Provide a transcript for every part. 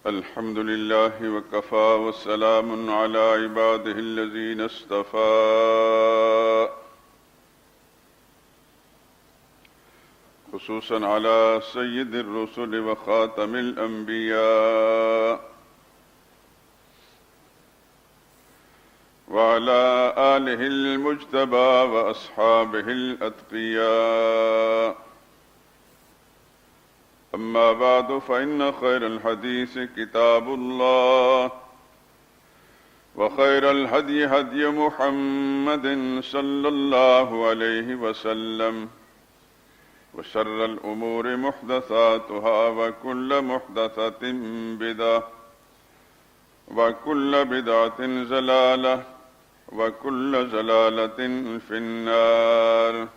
الحمد لله وكفى وسلام على عباده الذين اصطفى خصوصا على سيد الرسل وخاتم الأنبياء وعلى آله المجتبى وأصحابه الأتقياء. أما بعد فإن خير الحديث كتاب الله وخير الهدي هدي محمد صلى الله عليه وسلم وشر الأمور محدثاتها وكل محدثة بدعة وكل بدعة ضلالة وكل ضلالة في النار.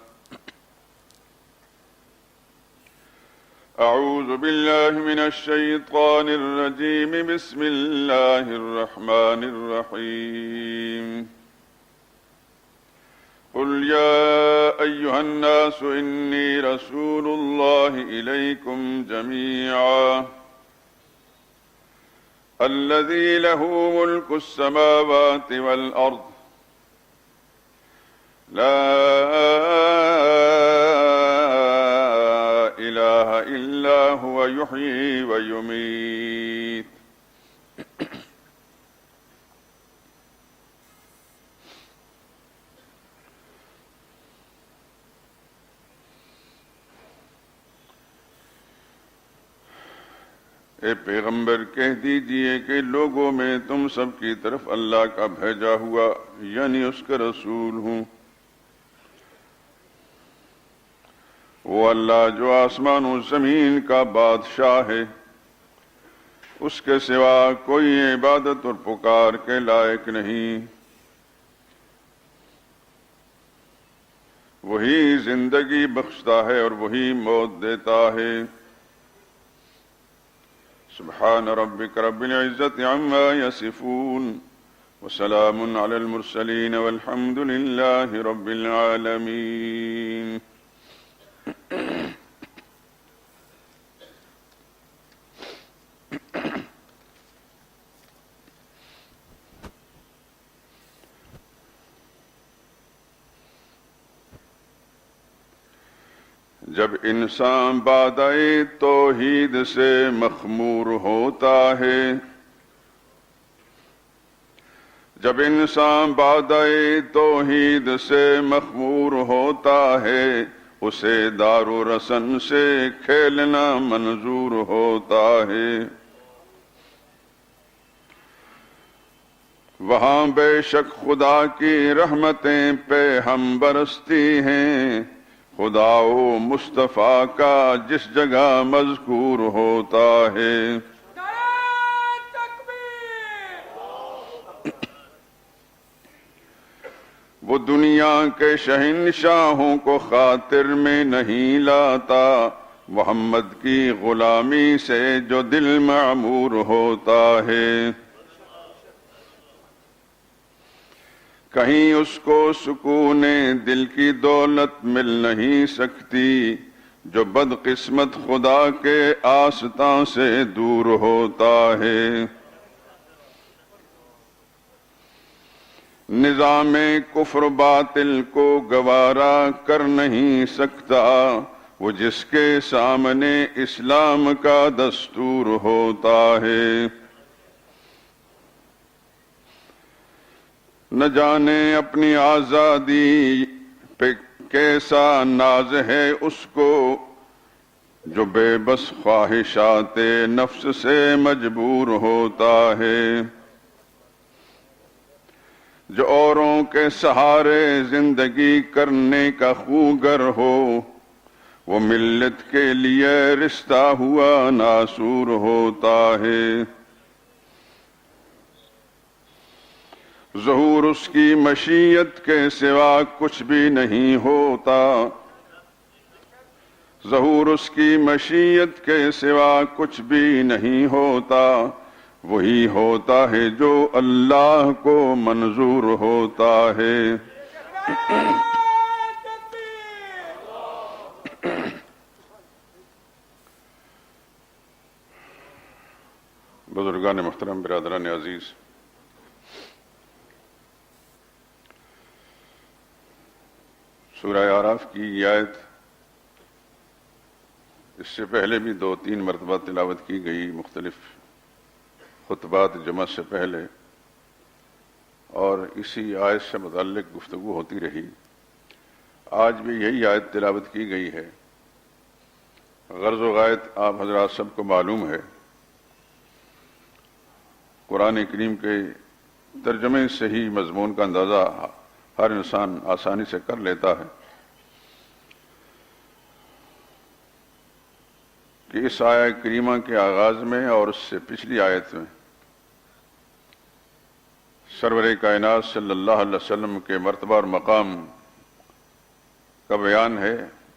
أعوذ بالله من الشيطان الرجيم. بسم الله الرحمن الرحيم. قل يا أيها الناس إني رسول الله إليكم جميعا الذي له ملك السماوات والأرض لا إله إلا هو يحيي ويميت. اے پیغمبر کہہ دیجئے کہ لوگوں میں تم سب کی طرف اللہ کا بھیجا ہوا یعنی اس کا رسول ہوں. وہ اللہ جو آسمان و زمین کا بادشاہ ہے، اس کے سوا کوئی عبادت اور پکار کے لائق نہیں. وہی زندگی بخشتا ہے اور وہی موت دیتا ہے. سبحان ربک رب العزت عما یصفون وسلام علی المرسلین والحمد للہ رب العالمین. جب انسان بادئ توحید سے مخمور ہوتا ہے، جب انسان بادئ توحید سے مخمور ہوتا ہے، اسے دار و رسن سے کھیلنا منظور ہوتا ہے. وہاں بے شک خدا کی رحمتیں پہ ہم برستی ہیں، خدا و مصطفیٰ کا جس جگہ مذکور ہوتا ہے. وہ دنیا کے شہنشاہوں کو خاطر میں نہیں لاتا، محمد کی غلامی سے جو دل معمور ہوتا ہے. کہیں اس کو سکون دل کی دولت مل نہیں سکتی جو بدقسمت خدا کے آستاں سے دور ہوتا ہے. نظام کفر باطل کو گوارا کر نہیں سکتا وہ جس کے سامنے اسلام کا دستور ہوتا ہے. نہ جانے اپنی آزادی پہ کیسا ناز ہے اس کو جو بے بس خواہشات نفس سے مجبور ہوتا ہے. جو اوروں کے سہارے زندگی کرنے کا خوگر ہو وہ ملت کے لیے رشتہ ہوا ناسور ہوتا ہے. ظہور اس کی مشیت کے سوا کچھ بھی نہیں ہوتا، ظہور اس کی مشیت کے سوا کچھ بھی نہیں ہوتا. وہی ہوتا ہے جو اللہ کو منظور ہوتا ہے. بزرگان محترم، برادران عزیز، سورہ اعراف کی یہ آیت اس سے پہلے بھی 2-3 مرتبہ تلاوت کی گئی، مختلف خطبات جمعہ سے پہلے، اور اسی آیت سے متعلق گفتگو ہوتی رہی۔ آج بھی یہی آیت تلاوت کی گئی ہے۔ غرض و غایت آپ حضرات سب کو معلوم ہے۔ قرآن کریم کے ترجمے سے ہی مضمون کا اندازہ ہر انسان آسانی سے کر لیتا ہے کہ اس آیہ کریمہ کے آغاز میں اور اس سے پچھلی آیت میں سرور کائنات صلی اللہ علیہ وسلم کے مرتبہ اور مقام کا بیان ہے،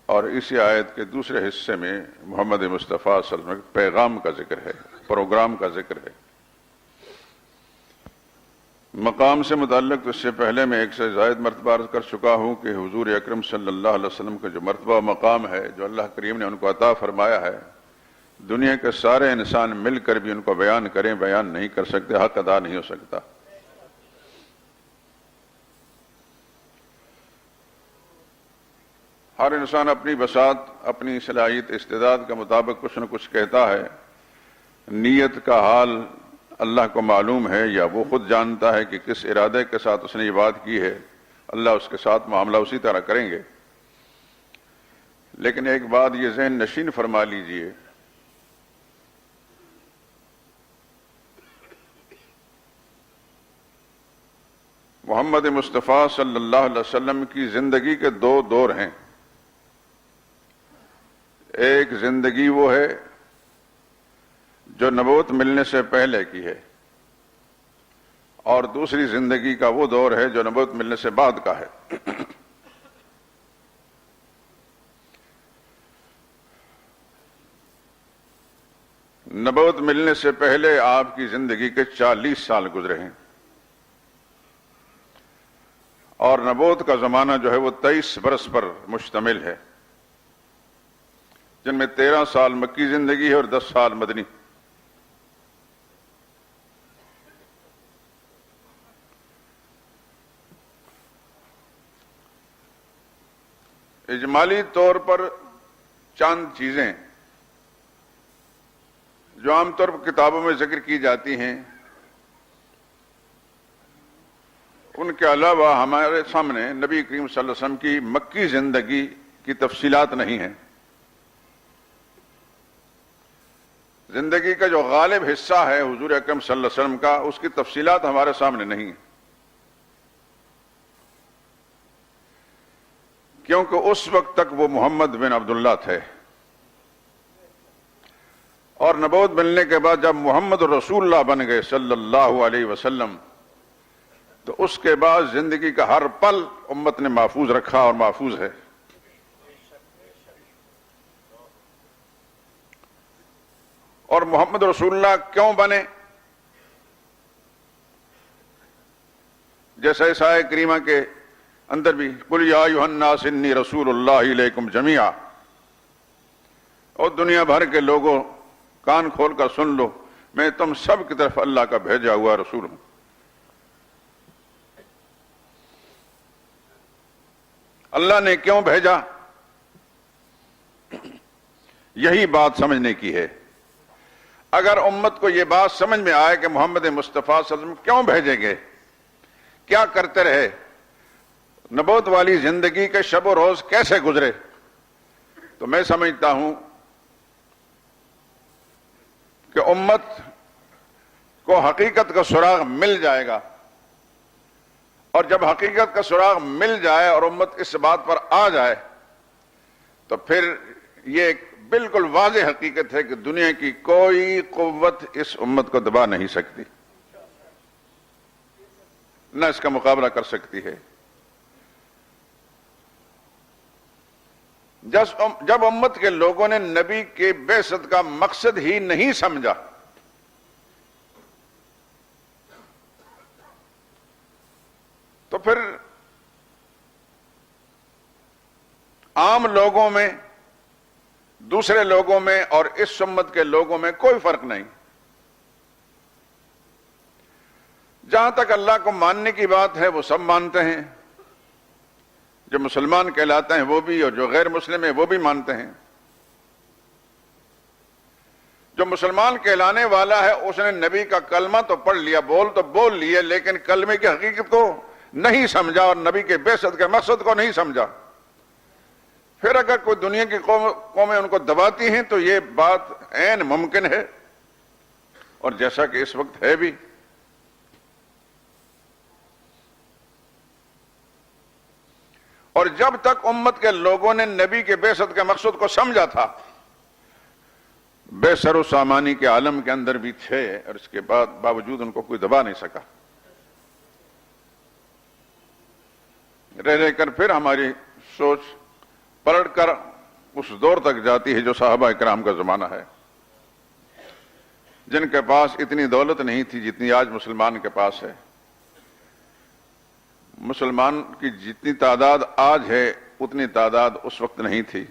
اور اسی آیت کے دوسرے حصے میں محمد مصطفیٰ صلی اللہ علیہ وسلم کے پیغام کا ذکر ہے، پروگرام کا ذکر ہے۔ مقام سے متعلق تو اس سے پہلے میں 1 سے زائد مرتبہ عرض کر چکا ہوں کہ حضور اکرم صلی اللہ علیہ وسلم کا جو مرتبہ مقام ہے، جو اللہ کریم نے ان کو عطا فرمایا ہے، دنیا کے سارے انسان مل کر بھی ان کو بیان کریں، بیان نہیں کر سکتے، حق ادا نہیں ہو سکتا۔ ہر انسان اپنی بساط، اپنی صلاحیت، استعداد کے مطابق کچھ نہ کچھ کہتا ہے۔ نیت کا حال اللہ کو معلوم ہے، یا وہ خود جانتا ہے کہ کس ارادے کے ساتھ اس نے یہ بات کی ہے، اللہ اس کے ساتھ معاملہ اسی طرح کریں گے۔ لیکن ایک بات یہ ذہن نشین فرما لیجئے، محمد مصطفیٰ صلی اللہ علیہ وسلم کی زندگی کے 2 دور ہیں۔ ایک زندگی وہ ہے جو نبوت ملنے سے پہلے کی ہے، اور دوسری زندگی کا وہ دور ہے جو نبوت ملنے سے بعد کا ہے۔ نبوت ملنے سے پہلے آپ کی زندگی کے 40 سال گزرے ہیں، اور نبوت کا زمانہ جو ہے وہ 23 برس پر مشتمل ہے، جن میں 13 سال مکی زندگی ہے اور 10 سال مدنی۔ اجمالی طور پر چند چیزیں جو عام طور پر کتابوں میں ذکر کی جاتی ہیں، ان کے علاوہ ہمارے سامنے نبی کریم صلی اللہ علیہ وسلم کی مکی زندگی کی تفصیلات نہیں ہیں۔ زندگی کا جو غالب حصہ ہے حضور اکرم صلی اللہ علیہ وسلم کا، اس کی تفصیلات ہمارے سامنے نہیں ہیں، کیونکہ اس وقت تک وہ محمد بن عبداللہ تھے، اور نبوت ملنے کے بعد جب محمد رسول اللہ بن گئے صلی اللہ علیہ وسلم، تو اس کے بعد زندگی کا ہر پل امت نے محفوظ رکھا اور محفوظ ہے۔ اور محمد رسول اللہ کیوں بنے؟ جیسا اس آیہ کریمہ کے اندر بھی قُلْ يَا أَيُّهَا النَّاسُ إِنِّي رَسُولُ اللَّهِ إِلَيْكُمْ جَمِيعًا، اور دنیا بھر کے لوگوں کان کھول کر سن لو، میں تم سب کی طرف اللہ کا بھیجا ہوا رسول ہوں۔ اللہ نے کیوں بھیجا؟ یہی بات سمجھنے کی ہے۔ اگر امت کو یہ بات سمجھ میں آئے کہ محمد مصطفیٰ صلی اللہ علیہ وسلم کیوں بھیجیں گے، کیا کرتے رہے، نبوت والی زندگی کے شب و روز کیسے گزرے، تو میں سمجھتا ہوں کہ امت کو حقیقت کا سراغ مل جائے گا، اور جب حقیقت کا سراغ مل جائے اور امت اس بات پر آ جائے، تو پھر یہ ایک بالکل واضح حقیقت ہے کہ دنیا کی کوئی قوت اس امت کو دبا نہیں سکتی، نہ اس کا مقابلہ کر سکتی ہے۔ جب امت کے لوگوں نے نبی کے بعثت کا مقصد ہی نہیں سمجھا، تو پھر عام لوگوں میں، دوسرے لوگوں میں اور اس امت کے لوگوں میں کوئی فرق نہیں۔ جہاں تک اللہ کو ماننے کی بات ہے وہ سب مانتے ہیں، جو مسلمان کہلاتے ہیں وہ بھی، اور جو غیر مسلم ہیں وہ بھی مانتے ہیں۔ جو مسلمان کہلانے والا ہے اس نے نبی کا کلمہ تو پڑھ لیا، بول تو بول لیے، لیکن کلمے کی حقیقت کو نہیں سمجھا اور نبی کے بعثت کے مقصد کو نہیں سمجھا۔ پھر اگر کوئی دنیا کی قومیں ان کو دباتی ہیں تو یہ بات عین ممکن ہے، اور جیسا کہ اس وقت ہے بھی۔ اور جب تک امت کے لوگوں نے نبی کے بعثت کے مقصد کو سمجھا تھا، بے سر و سامانی کے عالم کے اندر بھی تھے، اور اس کے باوجود ان کو کوئی دبا نہیں سکا۔ رہ کر پھر ہماری سوچ پلٹ کر اس دور تک جاتی ہے جو صحابہ اکرام کا زمانہ ہے، جن کے پاس اتنی دولت نہیں تھی جتنی آج مسلمان کے پاس ہے۔ مسلمان کی جتنی تعداد آج ہے اتنی تعداد اس وقت نہیں تھی۔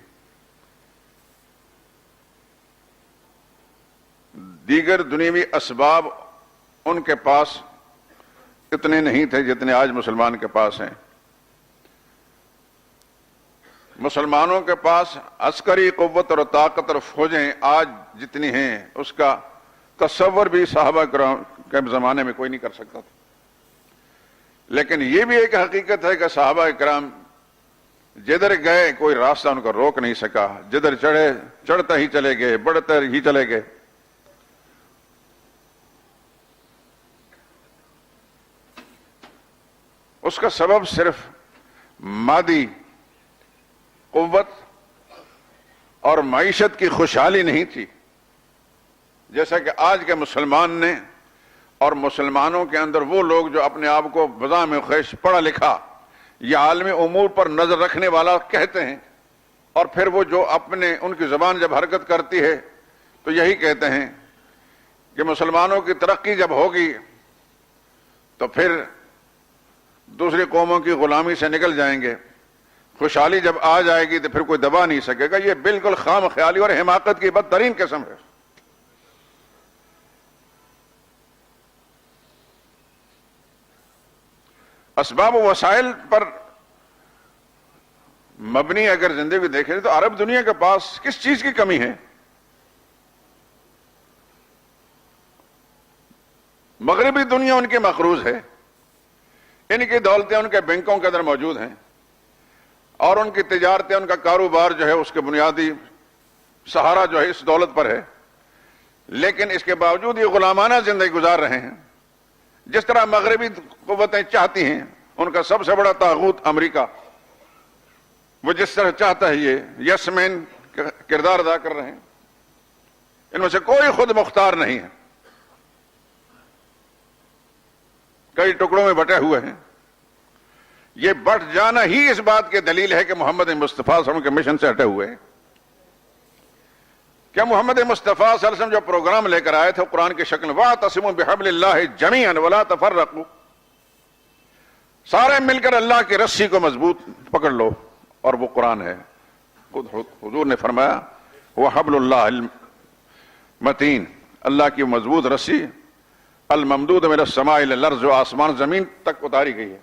دیگر دنیوی اسباب ان کے پاس اتنے نہیں تھے جتنے آج مسلمان کے پاس ہیں۔ مسلمانوں کے پاس عسکری قوت اور طاقت اور فوجیں آج جتنی ہیں اس کا تصور بھی صحابہ کرام کے زمانے میں کوئی نہیں کر سکتا تھا۔ لیکن یہ بھی ایک حقیقت ہے کہ صحابہ کرام جدھر گئے کوئی راستہ ان کو روک نہیں سکا، جدھر چڑھے چڑھتا ہی چلے گئے، بڑھتے ہی چلے گئے۔ اس کا سبب صرف مادی قوت اور معیشت کی خوشحالی نہیں تھی، جیسا کہ آج کے مسلمان نے اور مسلمانوں کے اندر وہ لوگ جو اپنے آپ کو بزعم خیش پڑھا لکھا یا عالمی امور پر نظر رکھنے والا کہتے ہیں، اور پھر وہ جو اپنے ان کی زبان جب حرکت کرتی ہے تو یہی کہتے ہیں کہ مسلمانوں کی ترقی جب ہوگی تو پھر دوسری قوموں کی غلامی سے نکل جائیں گے، خوشحالی جب آ جائے گی تو پھر کوئی دبا نہیں سکے گا۔ یہ بالکل خام خیالی اور حماقت کی بدترین قسم ہے۔ اسباب و وسائل پر مبنی اگر زندگی دیکھیں تو عرب دنیا کے پاس کس چیز کی کمی ہے؟ مغربی دنیا ان کی مقروض ہے، ان کی دولتیں ان کے بینکوں کے اندر موجود ہیں، اور ان کی تجارتیں، ان کا کاروبار جو ہے اس کے بنیادی سہارا جو ہے اس دولت پر ہے، لیکن اس کے باوجود یہ غلامانہ زندگی گزار رہے ہیں۔ جس طرح مغربی قوتیں چاہتی ہیں، ان کا سب سے بڑا طاغوت امریکہ، وہ جس طرح چاہتا ہے یہ یس مین کردار ادا کر رہے ہیں۔ ان میں سے کوئی خود مختار نہیں ہے، کئی ٹکڑوں میں بٹے ہوئے ہیں۔ یہ بٹ جانا ہی اس بات کی دلیل ہے کہ محمد مصطفیٰ صلی اللہ علیہ وسلم کے مشن سے ہٹے ہوئے ہیں۔ کیا محمد مصطفیٰ صلی اللہ علیہ وسلم جو پروگرام لے کر آئے تھے قرآن کی شکل وَاعْتَصِمُوا بِحَبْلِ اللَّهِ جَمِيعًا وَلَا تَفَرَّقُوا، سارے مل کر اللہ کی رسی کو مضبوط پکڑ لو، اور وہ قرآن ہے۔ خود حضور نے فرمایا وَحَبْلُ اللَّهِ الْمَتِينُ، اللہ کی مضبوط رسی الممدود من السماء الى الارض، جو آسمان زمین تک اتاری گئی ہے،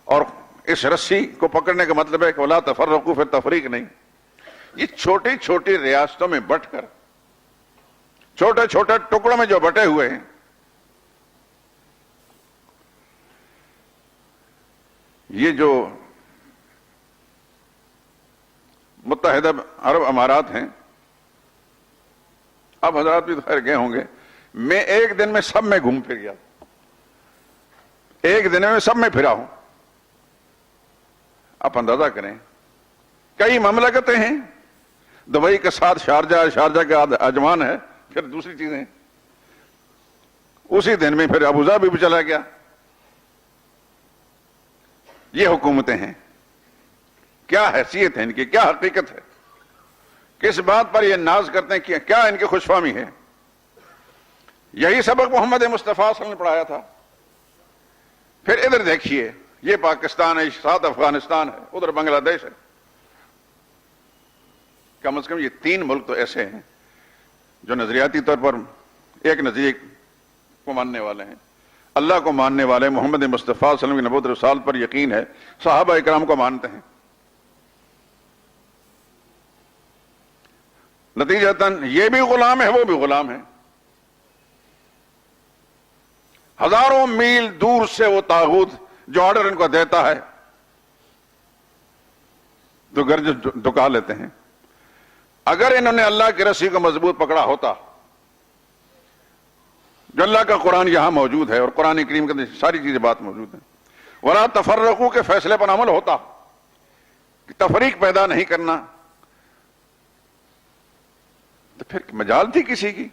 اور اس رسی کو پکڑنے کا مطلب ہے کہ وَلَا تَفَرَّقُوا، پھر تفریق نہیں۔ یہ چھوٹی چھوٹی ریاستوں میں بٹ کر، چھوٹے چھوٹے ٹکڑوں میں جو بٹے ہوئے ہیں، یہ جو متحدہ عرب امارات ہیں، اب حضرات بھی خیر گئے ہوں گے، میں ایک دن میں سب میں گھوم پھر گیا، ایک دن میں سب میں پھرا ہوں۔ آپ اندازہ کریں، کئی مملکتیں ہیں، دبئی کے ساتھ شارجہ، شارجہ کے عجمان ہے، پھر دوسری چیزیں، اسی دن میں پھر ابوظہبی بھی چلا گیا۔ یہ حکومتیں ہیں، کیا حیثیت ہے ان کی، کیا حقیقت ہے، کس بات پر یہ ناز کرتے ہیں، کیا ان کی خوش فہمی ہے؟ یہی سبق محمد مصطفیٰ صلی اللہ علیہ وسلم نے پڑھایا تھا۔ پھر ادھر دیکھیے، یہ پاکستان ہے، ساتھ افغانستان ہے، ادھر بنگلہ دیش ہے، کم از کم یہ تین ملک تو ایسے ہیں جو نظریاتی طور پر ایک نظریے کو ماننے والے ہیں۔ اللہ کو ماننے والے محمد مصطفیٰ صلی اللہ علیہ وسلم کی نبوت رسالت پر یقین ہے، صحابہ اکرام کو مانتے ہیں، نتیجتاً یہ بھی غلام ہے وہ بھی غلام ہے۔ ہزاروں میل دور سے وہ طاغوت جو آرڈر ان کو دیتا ہے تو گرج دکا لیتے ہیں۔ اگر انہوں نے اللہ کی رسی کو مضبوط پکڑا ہوتا، جو اللہ کا قرآن یہاں موجود ہے اور قرآن کریم کے اندر ساری چیزیں بات موجود ہیں، وَلَا تَفَرَّقُوا کے فیصلے پر عمل ہوتا، تفریق پیدا نہیں کرنا، تو پھر مجال تھی کسی کی؟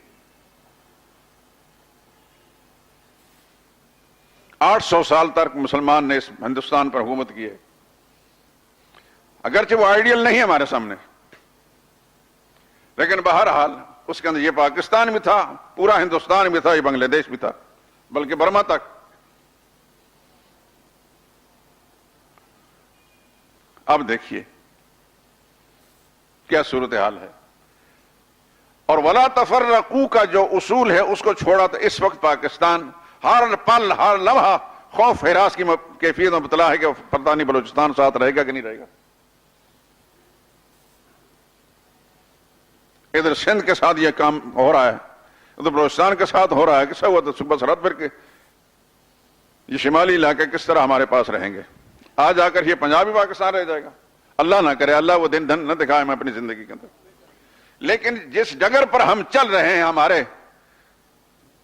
800 سال تک مسلمان نے اس ہندوستان پر حکومت کی ہے، اگرچہ وہ آئیڈیل نہیں ہے ہمارے سامنے، لیکن بہرحال اس کے اندر یہ پاکستان بھی تھا، پورا ہندوستان بھی تھا، یہ بنگلہ دیش بھی تھا، بلکہ برما تک۔ اب دیکھیے کیا صورتحال ہے۔ اور ولا تفرقوا کا جو اصول ہے اس کو چھوڑا تو اس وقت پاکستان ہر پل ہر لمحہ خوف ہراس کی کیفیت میں مبتلا ہے کہ پتہ نہیں بلوچستان ساتھ رہے گا کہ نہیں رہے گا۔ ادھر سندھ کے ساتھ یہ کام ہو رہا ہے، ادھر بلوچستان کے ساتھ ہو رہا ہے، کس ہوا تو صبح سرحد پر کے یہ شمالی علاقے کس طرح ہمارے پاس رہیں گے؟ آج آ کر یہ پنجاب ہی پاکستان رہ جائے گا؟ اللہ نہ کرے، اللہ وہ دن دھن نہ دکھائے میں اپنی زندگی کے اندر۔ لیکن جس ڈگر پر ہم چل رہے ہیں، ہمارے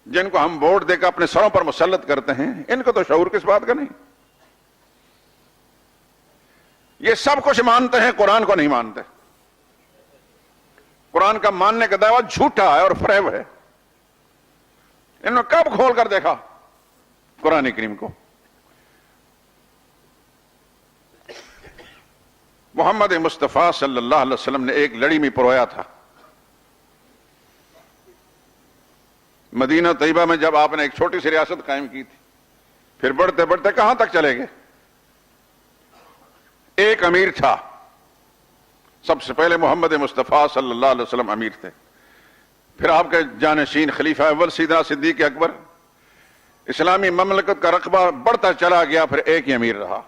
جن کو ہم ووٹ دے کر اپنے سروں پر مسلط کرتے ہیں، ان کو تو شعور کس بات کا نہیں۔ یہ سب کچھ مانتے ہیں، قرآن کو نہیں مانتے۔ قرآن کا ماننے کا دعویٰ جھوٹا ہے اور فریب ہے۔ انہوں نے کب کھول کر دیکھا قرآن کریم کو؟ محمد مصطفیٰ صلی اللہ علیہ وسلم نے ایک لڑی میں پرویا تھا۔ مدینہ طیبہ میں جب آپ نے ایک چھوٹی سی ریاست قائم کی تھی، پھر بڑھتے بڑھتے کہاں تک چلے گئے؟ ایک امیر تھا، سب سے پہلے محمد مصطفیٰ صلی اللہ علیہ وسلم امیر تھے، پھر آپ کے جانشین خلیفہ اول سیدنا صدیق اکبر، اسلامی مملکت کا رقبہ بڑھتا چلا گیا، پھر ایک ہی امیر رہا۔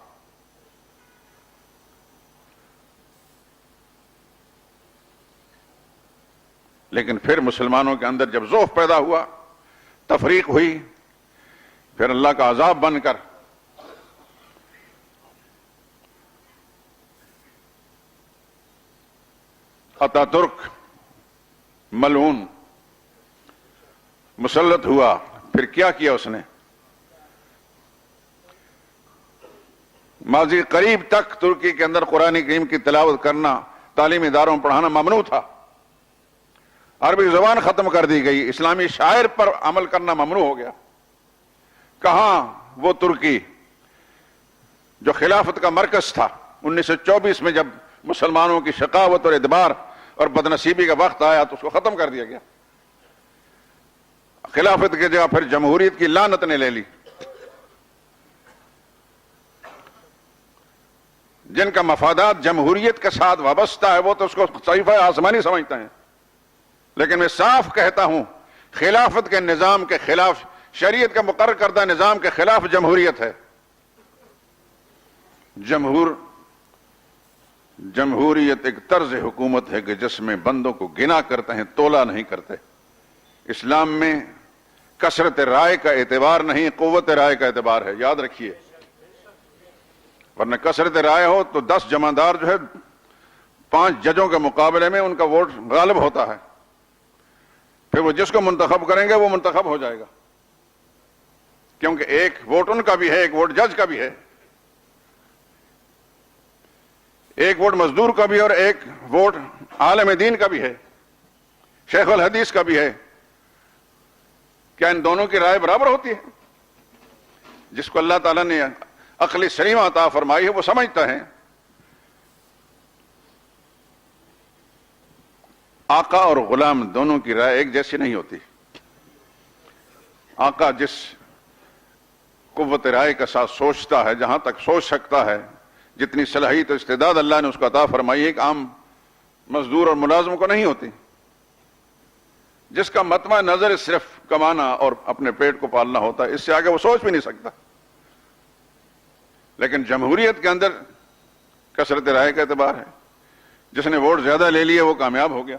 لیکن پھر مسلمانوں کے اندر جب ضعف پیدا ہوا، تفریق ہوئی، پھر اللہ کا عذاب بن کر اتا ترک ملعون مسلط ہوا۔ پھر کیا کیا اس نے؟ ماضی قریب تک ترکی کے اندر قرآن کریم کی تلاوت کرنا، تعلیمی اداروں میں پڑھانا ممنوع تھا، عربی زبان ختم کر دی گئی، اسلامی شاعر پر عمل کرنا ممنوع ہو گیا۔ کہاں وہ ترکی جو خلافت کا مرکز تھا؟ 1924 میں جب مسلمانوں کی شقاوت اور ادبار اور بدنصیبی کا وقت آیا تو اس کو ختم کر دیا گیا۔ خلافت کی جگہ پھر جمہوریت کی لعنت نے لے لی۔ جن کا مفادات جمہوریت کے ساتھ وابستہ ہے وہ تو اس کو صحیفہ آسمانی سمجھتے ہیں، لیکن میں صاف کہتا ہوں خلافت کے نظام کے خلاف، شریعت کا مقرر کردہ نظام کے خلاف جمہوریت ہے۔ جمہوریت ایک طرز حکومت ہے کہ جس میں بندوں کو گنا کرتے ہیں، تولا نہیں کرتے۔ اسلام میں کثرت رائے کا اعتبار نہیں، قوت رائے کا اعتبار ہے، یاد رکھیے، ورنہ کثرت رائے ہو تو 10 جمعدار جو ہے 5 ججوں کے مقابلے میں ان کا ووٹ غالب ہوتا ہے، پھر وہ جس کو منتخب کریں گے وہ منتخب ہو جائے گا، کیونکہ ایک ووٹ ان کا بھی ہے، ایک ووٹ جج کا بھی ہے، ایک ووٹ مزدور کا بھی ہے اور ایک ووٹ عالم دین کا بھی ہے، شیخ الحدیث کا بھی ہے۔ کیا ان دونوں کی رائے برابر ہوتی ہے؟ جس کو اللہ تعالیٰ نے عقل سلیمہ عطا فرمائی ہے وہ سمجھتا ہے آقا اور غلام دونوں کی رائے ایک جیسی نہیں ہوتی۔ آقا جس قوت رائے کا ساتھ سوچتا ہے، جہاں تک سوچ سکتا ہے، جتنی صلاحیت و استعداد اللہ نے اس کو عطا فرمائی ہے، ایک عام مزدور اور ملازم کو نہیں ہوتی۔ جس کا مطمع نظر صرف کمانا اور اپنے پیٹ کو پالنا ہوتا ہے، اس سے آگے وہ سوچ بھی نہیں سکتا. لیکن جمہوریت کے اندر کثرت رائے کا اعتبار ہے. جس نے ووٹ زیادہ لے لیے وہ کامیاب ہو گیا،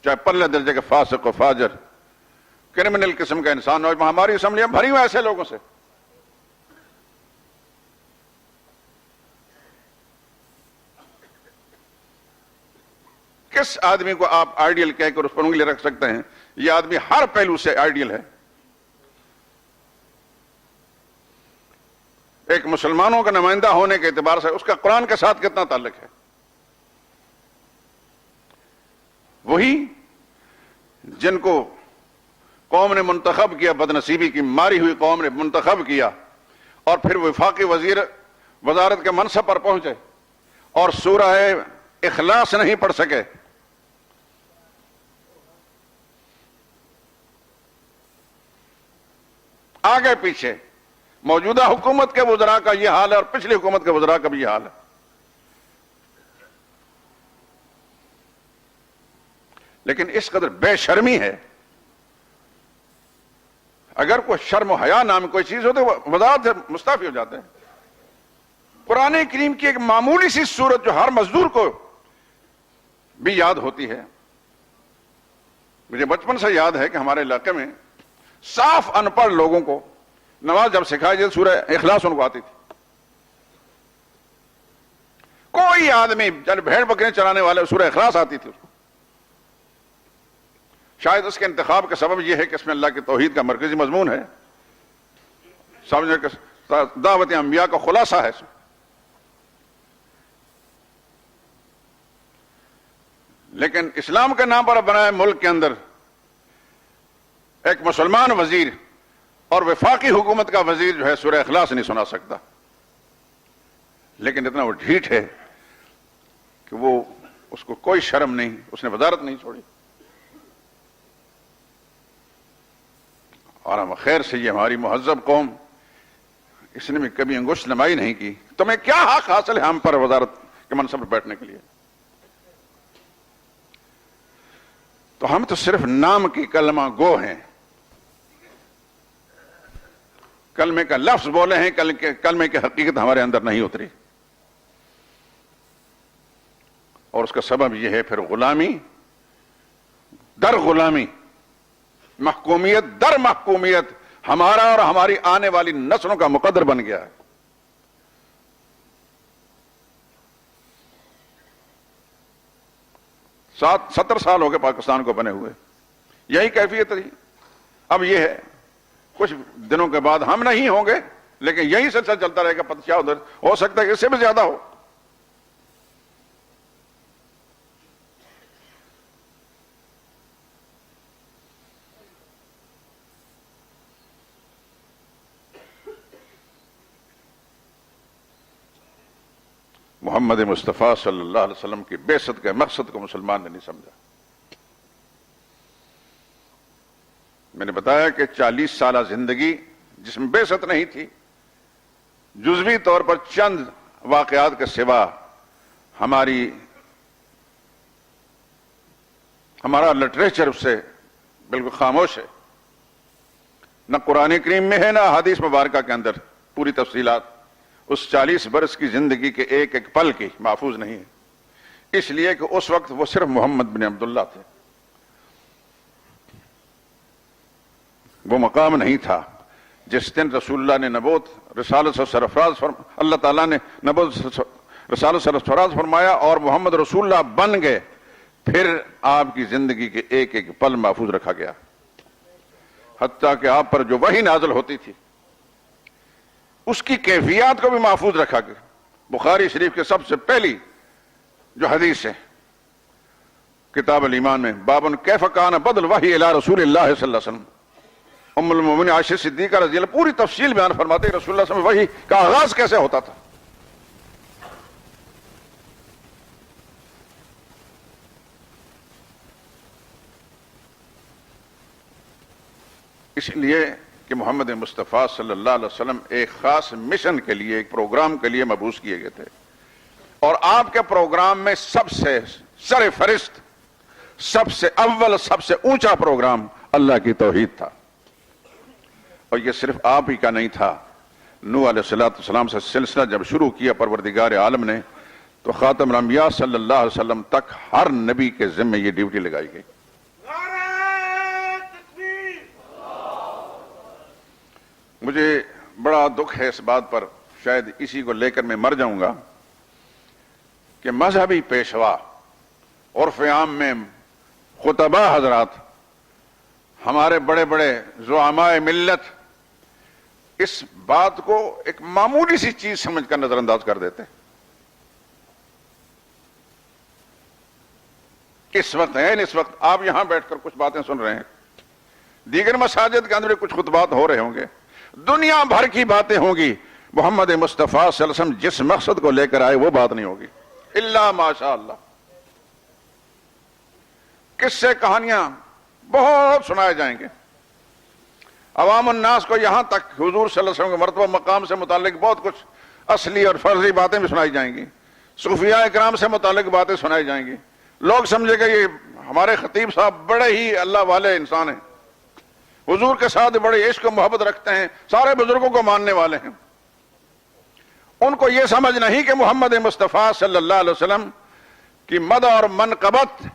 چاہے پرلے درجے کے فاسق و فاجر کرمنل قسم کا انسان ہو. ہماری اسمبلیاں بھری ہوئی ایسے لوگوں سے. کس آدمی کو آپ آئیڈیل کہہ کر اس پر انگلی رکھ سکتے ہیں؟ یہ آدمی ہر پہلو سے آئیڈیل ہے. ایک مسلمانوں کا نمائندہ ہونے کے اعتبار سے اس کا قرآن کے ساتھ کتنا تعلق ہے؟ وہی جن کو قوم نے منتخب کیا، بدنصیبی کی ماری ہوئی قوم نے منتخب کیا، اور پھر وفاقی وزیر وزارت کے منصب پر پہنچے اور سورہ اخلاص نہیں پڑھ سکے. آگے پیچھے موجودہ حکومت کے وزراء کا یہ حال ہے اور پچھلی حکومت کے وزراء کا بھی یہ حال ہے. لیکن اس قدر بے شرمی ہے. اگر کوئی شرم و حیا نام کوئی چیز ہو تو وہ وزارت سے مستعفی ہو جاتے ہیں. قرآن کریم کی ایک معمولی سی صورت جو ہر مزدور کو بھی یاد ہوتی ہے. مجھے بچپن سے یاد ہے کہ ہمارے علاقے میں صاف ان پڑھ لوگوں کو نماز جب سکھائی جائے سورہ اخلاص ان کو آتی تھی. کوئی آدمی جب بھیڑ بکریاں چرانے والے سورہ اخلاص آتی تھی اس کو. شاید اس کے انتخاب کا سبب یہ ہے کہ اس میں اللہ کی توحید کا مرکزی مضمون ہے، سمجھنے کہ دعوت انبیاء کا خلاصہ ہے. لیکن اسلام کے نام پر بنائے ملک کے اندر ایک مسلمان وزیر اور وفاقی حکومت کا وزیر جو ہے سورہ اخلاص نہیں سنا سکتا. لیکن اتنا وہ ڈھیٹ ہے کہ وہ اس کو کوئی شرم نہیں، اس نے وزارت نہیں چھوڑی. اور ہم خیر سے یہ ہماری مہذب قوم، اس نے بھی کبھی انگشت نمائی نہیں کی. تمہیں کیا حق حاصل ہے ہم پر وزارت کے منصب پر بیٹھنے کے لیے؟ تو ہم تو صرف نام کی کلمہ گو ہیں، کلمے کا لفظ بولے ہیں، کلمے کی حقیقت ہمارے اندر نہیں اتری. اور اس کا سبب یہ ہے پھر غلامی در غلامی، محکومیت در محکومیت ہمارا اور ہماری آنے والی نسلوں کا مقدر بن گیا ہے. ستر سال ہو گئے پاکستان کو بنے ہوئے، یہی کیفیت رہی. اب یہ ہے کچھ دنوں کے بعد ہم نہیں ہوں گے، لیکن یہی سلسلہ چلتا رہے گا. پتہ کیا ادھر ہو سکتا ہے کہ اس سے بھی زیادہ ہو. محمد مصطفیٰ صلی اللہ علیہ وسلم کی بعثت کے مقصد کو مسلمان نے نہیں سمجھا. میں نے بتایا کہ 40 سالہ زندگی جس میں بعثت نہیں تھی، جزوی طور پر چند واقعات کے سوا ہمارا لٹریچر اس سے بالکل خاموش ہے. نہ قرآن کریم میں ہے نہ حدیث مبارکہ کے اندر پوری تفصیلات اس 40 برس کی زندگی کے ایک ایک پل کی محفوظ نہیں ہے. اس لیے کہ اس وقت وہ صرف محمد بن عبداللہ تھے. وہ مقام نہیں تھا جس دن رسول اللہ نے نبوت رسالت سے سرفراز اللہ تعالیٰ نے نبوت رسالت سے سرفراز فرمایا اور محمد رسول اللہ بن گئے. پھر آپ کی زندگی کے ایک ایک پل محفوظ رکھا گیا، حتیٰ کہ آپ پر جو وحی نازل ہوتی تھی اس کی کیفیات کو بھی محفوظ رکھا گیا. بخاری شریف کے سب سے پہلی جو حدیث ہے کتاب الایمان میں، باب کیف کان بدء الوحی الی رسول اللہ صلی اللہ علیہ وسلم، ام المومنین عائشہ صدیقہ رضی اللہ پوری تفصیل بیان فرماتے ہیں رسول اللہ صلی اللہ علیہ وسلم وحی کا آغاز کیسے ہوتا تھا. اس لیے کہ محمد مصطفیٰ صلی اللہ علیہ وسلم ایک خاص مشن کے لیے، ایک پروگرام کے لیے مبعوث کیے گئے تھے. اور آپ کے پروگرام میں سب سے سر فہرست، سب سے اول سب سے اونچا پروگرام اللہ کی توحید تھا، اور یہ صرف آپ ہی کا نہیں تھا۔ نوح علیہ السلام سے سلسلہ جب شروع کیا پروردگار عالم نے تو خاتم الانبیاء صلی اللہ علیہ وسلم تک ہر نبی کے ذمہ یہ ڈیوٹی لگائی گئی۔ مجھے بڑا دکھ ہے اس بات پر، شاید اسی کو لے کر میں مر جاؤں گا، کہ مذہبی پیشوا عرف عام میں خطبہ حضرات، ہمارے بڑے بڑے زعماء ملت اس بات کو ایک معمولی سی چیز سمجھ کر نظر انداز کر دیتے۔ اس وقت آپ یہاں بیٹھ کر کچھ باتیں سن رہے ہیں، دیگر مساجد کے اندر بھی کچھ خطبات ہو رہے ہوں گے، دنیا بھر کی باتیں ہوں گی، محمد مصطفیٰ صلی اللہ علیہ وسلم جس مقصد کو لے کر آئے وہ بات نہیں ہوگی، الا ماشاء اللہ۔ قصے کہانیاں بہت سنائے جائیں گے، عوام الناس کو یہاں تک حضور صلی اللہ علیہ وسلم کے مرتبہ مقام سے متعلق بہت کچھ اصلی اور فرضی باتیں بھی سنائی جائیں گی، صوفیاء کرام سے متعلق باتیں سنائی جائیں گی، لوگ سمجھے گا یہ ہمارے خطیب صاحب بڑے ہی اللہ والے انسان ہیں، حضور کے ساتھ بڑے عشق و محبت رکھتے ہیں، سارے بزرگوں کو ماننے والے ہیں۔ ان کو یہ سمجھ نہیں کہ محمد مصطفیٰ صلی اللہ علیہ وسلم کی مدح اور منقبت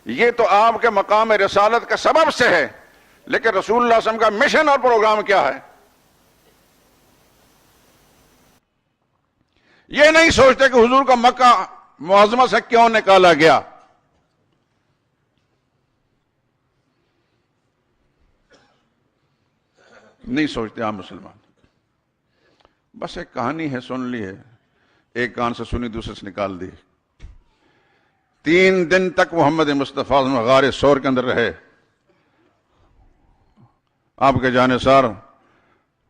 یہ تو آپ کے مقام رسالت کا سبب سے ہے، لیکن رسول اللہ صلی اللہ علیہ وسلم کا مشن اور پروگرام کیا ہے یہ نہیں سوچتے کہ حضور کا مکہ معظمہ سے کیوں نکالا گیا۔ نہیں سوچتے آپ مسلمان، بس ایک کہانی ہے، سن لی ہے، ایک کان سے سنی دوسرے سے نکال دی۔ 3 دن تک محمد مصطفیٰ غار ثور کے اندر رہے، آپ کے جانثار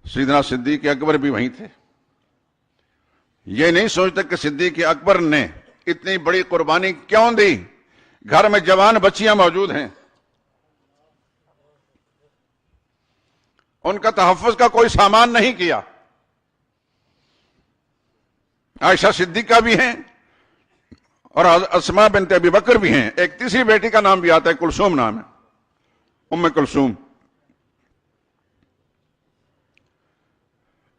سیدنا صدیق اکبر بھی وہیں تھے۔ یہ نہیں سوچتے کہ صدیق اکبر نے اتنی بڑی قربانی کیوں دی، گھر میں جوان بچیاں موجود ہیں، ان کا تحفظ کا کوئی سامان نہیں کیا۔ عائشہ صدیقہ بھی ہیں اور اسماء بنت ابی بکر بھی ہیں، ایک تیسری بیٹی کا نام بھی آتا ہے، کلثوم نام ہے، ام کلثوم۔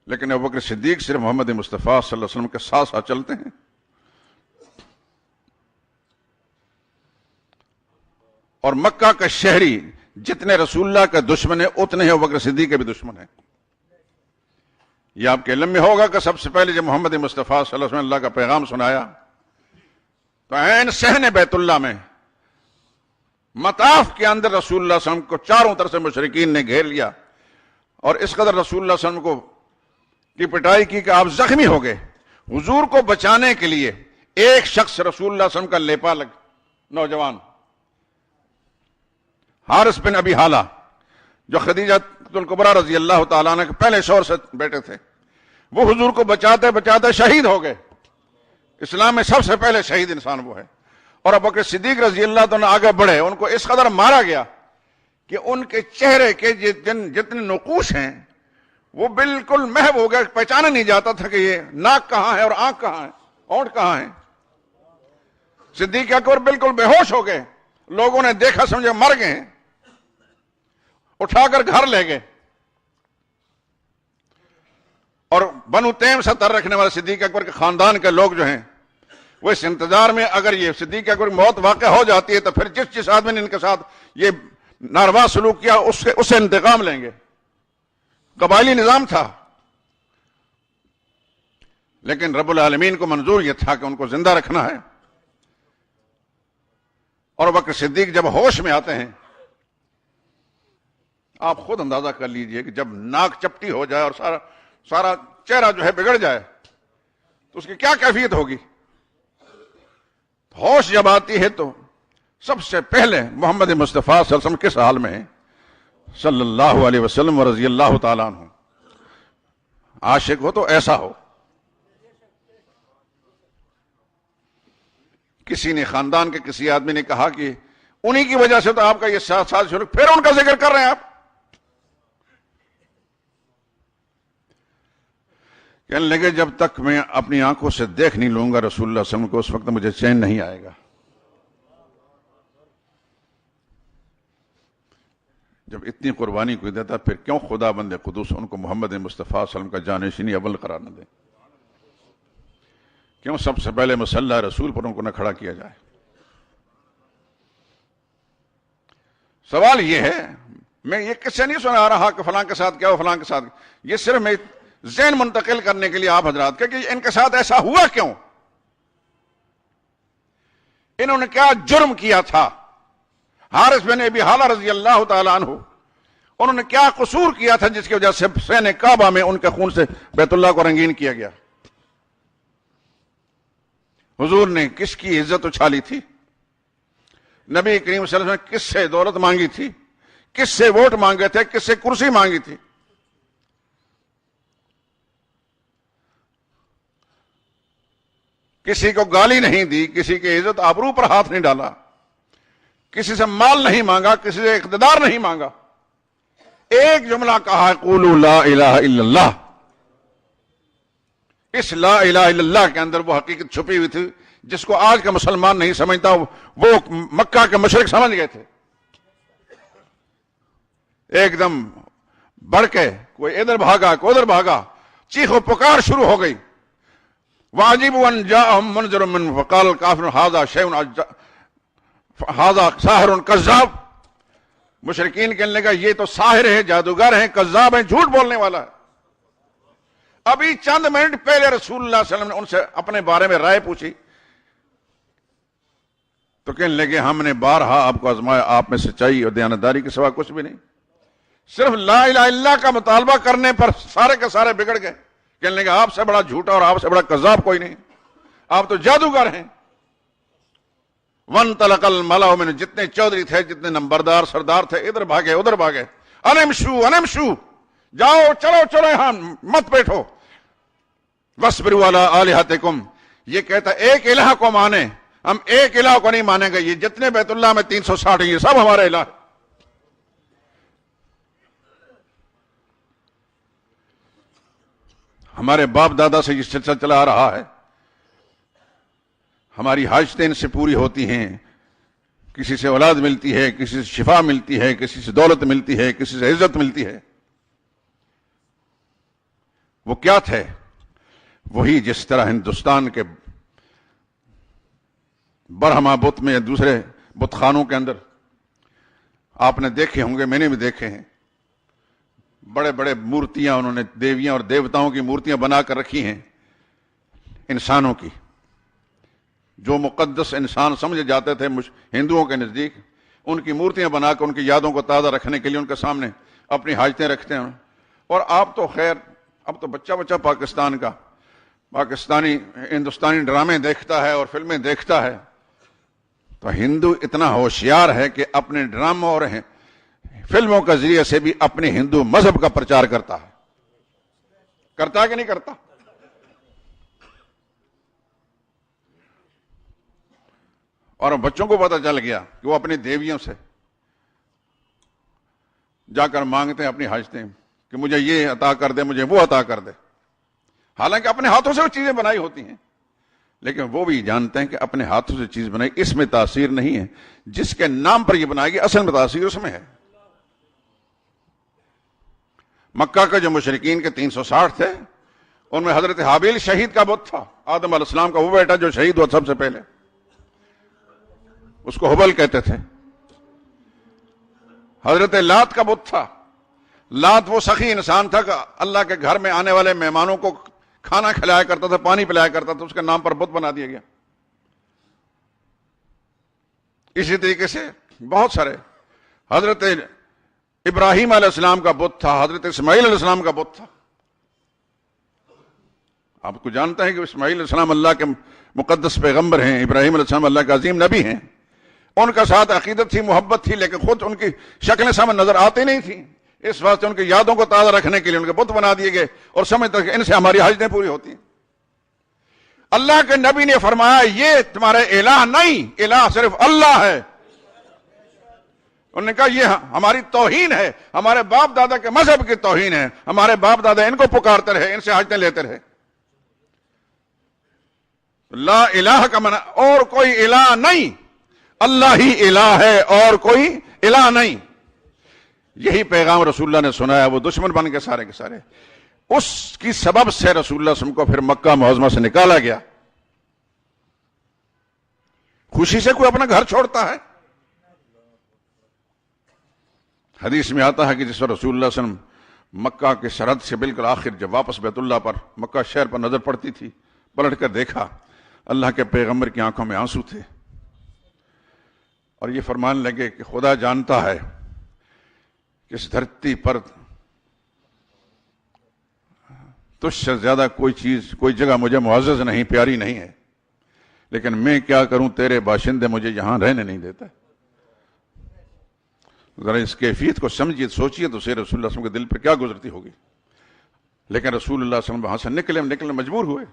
لیکن ابوبکر صدیق صرف محمد مصطفیٰ صلی اللہ علیہ وسلم کے ساتھ ساتھ چلتے ہیں، اور مکہ کا شہری جتنے رسول اللہ کا دشمن ہے اتنے ہی ابوبکر صدیق کے بھی دشمن ہیں۔ یہ آپ کے علم میں ہوگا کہ سب سے پہلے جب محمد مصطفیٰ صلی اللہ علیہ وسلم اللہ کا پیغام سنایا تو عین صحن بیت اللہ میں مطاف کے اندر رسول اللہ صلی اللہ علیہ وسلم کو چاروں طرف سے مشرکین نے گھیر لیا، اور اس قدر رسول اللہ صلی اللہ علیہ وسلم کو کی پٹائی کی کہ آپ زخمی ہو گئے۔ حضور کو بچانے کے لیے ایک شخص رسول اللہ صلی اللہ علیہ وسلم کا لیپا نوجوان حارث بن ابی حالہ، جو خدیجہ الکبریٰ رضی اللہ تعالیٰ عنہ کے پہلے شوہر سے بیٹے تھے، وہ حضور کو بچاتے بچاتے شہید ہو گئے۔ اسلام میں سب سے پہلے شہید انسان وہ ہے، اور ابوبکر صدیق رضی اللہ تعالیٰ آگے بڑھے، ان کو اس قدر مارا گیا کہ ان کے چہرے کے جتنے نقوش ہیں وہ بالکل محو ہو گئے، پہچانا نہیں جاتا تھا کہ یہ ناک کہاں ہے اور آنکھ کہاں ہے، ہونٹ کہاں ہے۔ صدیق اکبر بالکل بے ہوش ہو گئے، لوگوں نے دیکھا سمجھے مر گئے ہیں، اٹھا کر گھر لے گئے، اور بنو تیم سے تعلق رکھنے والے صدیق اکبر کے خاندان کے لوگ جو ہیں وہ اس انتظار میں، اگر یہ صدیق اکبر کی موت واقع ہو جاتی ہے تو پھر جس آدمی نے ان کے ساتھ یہ ناروا سلوک کیا اس سے انتقام لیں گے۔ قبائلی نظام تھا، لیکن رب العالمین کو منظور یہ تھا کہ ان کو زندہ رکھنا ہے۔ اور ابوبکر صدیق جب ہوش میں آتے ہیں، آپ خود اندازہ کر لیجئے کہ جب ناک چپٹی ہو جائے اور سارا چہرہ جو ہے بگڑ جائے تو اس کی کیا کیفیت ہوگی۔ ہوش جب آتی ہے تو سب سے پہلے محمد مصطفیٰ صلی اللہ علیہ وسلم کس حال میں ہیں صلی اللہ علیہ وسلم ورضی اللہ تعالیٰ عنہ۔ عاشق ہو تو ایسا ہو۔ کسی نے خاندان کے کسی آدمی نے کہا کہ انہی کی وجہ سے تو آپ کا یہ ساتھ شروع، پھر ان کا ذکر کر رہے ہیں آپ۔ کہنے لگے جب تک میں اپنی آنکھوں سے دیکھ نہیں لوں گا رسول اللہ صلی اللہ علیہ وسلم کو، اس وقت مجھے چین نہیں آئے گا۔ جب اتنی قربانی کوئی دیتا پھر کیوں خدا بند قدوس ان کو محمد مصطفیٰ صلی اللہ علیہ وسلم کا جانشینی اول قرار نہ دے؟ کیوں سب سے پہلے مصلی رسول پر ان کو نہ کھڑا کیا جائے؟ سوال یہ ہے، میں یہ کس سے نہیں سنا رہا کہ فلاں کے ساتھ کیا ہو فلاں کے ساتھ، یہ صرف میں ذہن منتقل کرنے کے لیے آپ حضرات کہ ان کے ساتھ ایسا ہوا کیوں، انہوں نے کیا جرم کیا تھا؟ حارث بن ابی حالہ رضی اللہ تعالیٰ عنہ، انہوں نے کیا قصور کیا تھا جس کی وجہ سے حسین کعبہ میں ان کے خون سے بیت اللہ کو رنگین کیا گیا؟ حضور نے کس کی عزت اچھالی تھی؟ نبی کریم صلی اللہ علیہ وسلم کس سے دولت مانگی تھی؟ کس سے ووٹ مانگے تھے؟ کس سے کرسی مانگی تھی؟ کسی کو گالی نہیں دی، کسی کی عزت آبرو پر ہاتھ نہیں ڈالا، کسی سے مال نہیں مانگا، کسی سے اقتدار نہیں مانگا، ایک جملہ کہا، قولوا لا الہ الا اللہ۔ اس لا الہ الا اللہ کے اندر وہ حقیقت چھپی ہوئی تھی جس کو آج کا مسلمان نہیں سمجھتا، وہ مکہ کے مشرک سمجھ گئے تھے۔ ایک دم بڑھ کے کوئی ادھر بھاگا کوئی ادھر بھاگا، چیخ و پکار شروع ہو گئی۔ وَعَجِبُوا أَن جَاءَهُم مُنذِرٌ مِّنْهُمْ فَقَالَ الْكَافِرُونَ هَٰذَا شَيْءٌ هَٰذَا سَاحِرٌ كَذَّابٌ۔ مشرکین کہنے لگا یہ تو ساحر ہے، جادوگر ہیں، کذاب ہیں، جھوٹ بولنے والا ہے۔ ابھی چند منٹ پہلے رسول اللہ صلی اللہ علیہ وسلم نے ان سے اپنے بارے میں رائے پوچھی تو کہنے لگے ہم نے بارہا آپ کو آزمایا، آپ میں سچائی اور دیانتداری کے سوا کچھ بھی نہیں۔ صرف لا الہ الا اللہ کا مطالبہ کرنے پر سارے کے سارے بگڑ گئے، کہنے لگے آپ سے بڑا جھوٹا اور آپ سے بڑا کذاب کوئی نہیں، آپ تو جادوگر ہیں۔ وَانطَلَقَ الْمَلَأُ مِنْهُمْ، جتنے چودھری تھے، جتنے نمبردار سردار تھے، ادھر بھاگے ادھر بھاگے، انمشو جاؤ، چلو یہاں مت بیٹھو۔ وَاصْبِرُوا عَلَىٰ آلِهَتِكُمْ، یہ کہتا ایک الہ کو مانے، ہم ایک الہ کو نہیں مانیں گے، یہ جتنے بیت اللہ میں 360 ہیں یہ سب ہمارے الہ۔ ہمارے باپ دادا سے یہ سلسلہ چلا آ رہا ہے، ہماری حاجتیں ان سے پوری ہوتی ہیں، کسی سے اولاد ملتی ہے، کسی سے شفا ملتی ہے، کسی سے دولت ملتی ہے، کسی سے عزت ملتی ہے۔ وہ کیا تھے؟ وہی جس طرح ہندوستان کے برہما بت میں یا دوسرے بت خانوں کے اندر آپ نے دیکھے ہوں گے، میں نے بھی دیکھے ہیں، بڑے بڑے مورتیاں انہوں نے دیویاں اور دیوتاؤں کی مورتیاں بنا کر رکھی ہیں، انسانوں کی، جو مقدس انسان سمجھے جاتے تھے ہندوؤں کے نزدیک، ان کی مورتیاں بنا کر ان کی یادوں کو تازہ رکھنے کے لیے ان کے سامنے اپنی حاجتیں رکھتے ہیں۔ اور آپ تو خیر اب تو بچہ پاکستان کا پاکستانی ہندوستانی ڈرامے دیکھتا ہے اور فلمیں دیکھتا ہے، تو ہندو اتنا ہوشیار ہے کہ اپنے ڈراموں اور فلموں کا ذریعے سے بھی اپنے ہندو مذہب کا پرچار کرتا ہے کہ نہیں کرتا؟ اور بچوں کو پتہ چل گیا کہ وہ اپنی دیویوں سے جا کر مانگتے ہیں اپنی حاجتیں کہ مجھے یہ عطا کر دے، مجھے وہ عطا کر دے، حالانکہ اپنے ہاتھوں سے وہ چیزیں بنائی ہوتی ہیں، لیکن وہ بھی جانتے ہیں کہ اپنے ہاتھوں سے چیز بنائی اس میں تاثیر نہیں ہے، جس کے نام پر یہ بنائی گئی اصل میں تاثیر اس میں ہے۔ مکہ کے جو مشرکین کے 360 تھے، ان میں حضرت حابیل شہید کا بت تھا، آدم علیہ السلام کا وہ بیٹا جو شہید ہوا سب سے پہلے، اس کو حبل کہتے تھے۔ حضرت لات کا بت تھا، لات وہ سخی انسان تھا کہ اللہ کے گھر میں آنے والے مہمانوں کو کھانا کھلایا کرتا تھا، پانی پلایا کرتا تھا، اس کے نام پر بت بنا دیا گیا۔ اسی طریقے سے بہت سارے، حضرت ابراہیم علیہ السلام کا بت تھا، حضرت اسماعیل علیہ السلام کا بت تھا۔ آپ کو جانتے ہیں کہ اسماعیل علیہ السلام اللہ کے مقدس پیغمبر ہیں، ابراہیم علیہ السلام اللہ کے عظیم نبی ہیں، ان کا ساتھ عقیدت تھی، محبت تھی، لیکن خود ان کی شکلیں سامنے نظر آتی نہیں تھی، اس واسطے ان کی یادوں کو تازہ رکھنے کے لیے ان کے بت بنا دیے گئے اور سمجھتے کہ ان سے ہماری حاجتیں پوری ہوتی ہیں۔ اللہ کے نبی نے فرمایا یہ تمہارے الہ نہیں، الہ صرف اللہ ہے۔ انہوں نے کہا یہ ہماری توہین ہے، ہمارے باپ دادا کے مذہب کی توہین ہے، ہمارے باپ دادا ان کو پکارتے رہے، ان سے حاجتیں لیتے رہے۔ لا الہ کا معنی اور کوئی الہ نہیں، اللہ ہی الہ ہے اور کوئی الہ نہیں۔ یہی پیغام رسول اللہ نے سنایا، وہ دشمن بن کے سارے کے سارے. اس کی سبب سے رسول اللہ صلی اللہ علیہ وسلم کو پھر مکہ معظمہ سے نکالا گیا. خوشی سے کوئی اپنا گھر چھوڑتا ہے؟ حدیث میں آتا ہے کہ جس پر رسول اللہ صلی اللہ علیہ وسلم مکہ کے سرحد سے بالکل آخر جب واپس بیت اللہ پر مکہ شہر پر نظر پڑتی تھی، پلٹ کر دیکھا، اللہ کے پیغمبر کی آنکھوں میں آنسو تھے، اور یہ فرمان لگے کہ خدا جانتا ہے کہ اس دھرتی پر تجھ سے زیادہ کوئی چیز، کوئی جگہ مجھے معزز نہیں، پیاری نہیں ہے، لیکن میں کیا کروں، تیرے باشندے مجھے یہاں رہنے نہیں دیتا. ذرا اس کیفیت کو سمجھیے، سوچیے تو رسول اللہ صلی اللہ علیہ وسلم کے دل پر کیا گزرتی ہوگی. لیکن رسول اللہ صلی اللہ علیہ وسلم وہاں سے نکلنے مجبور ہوئے.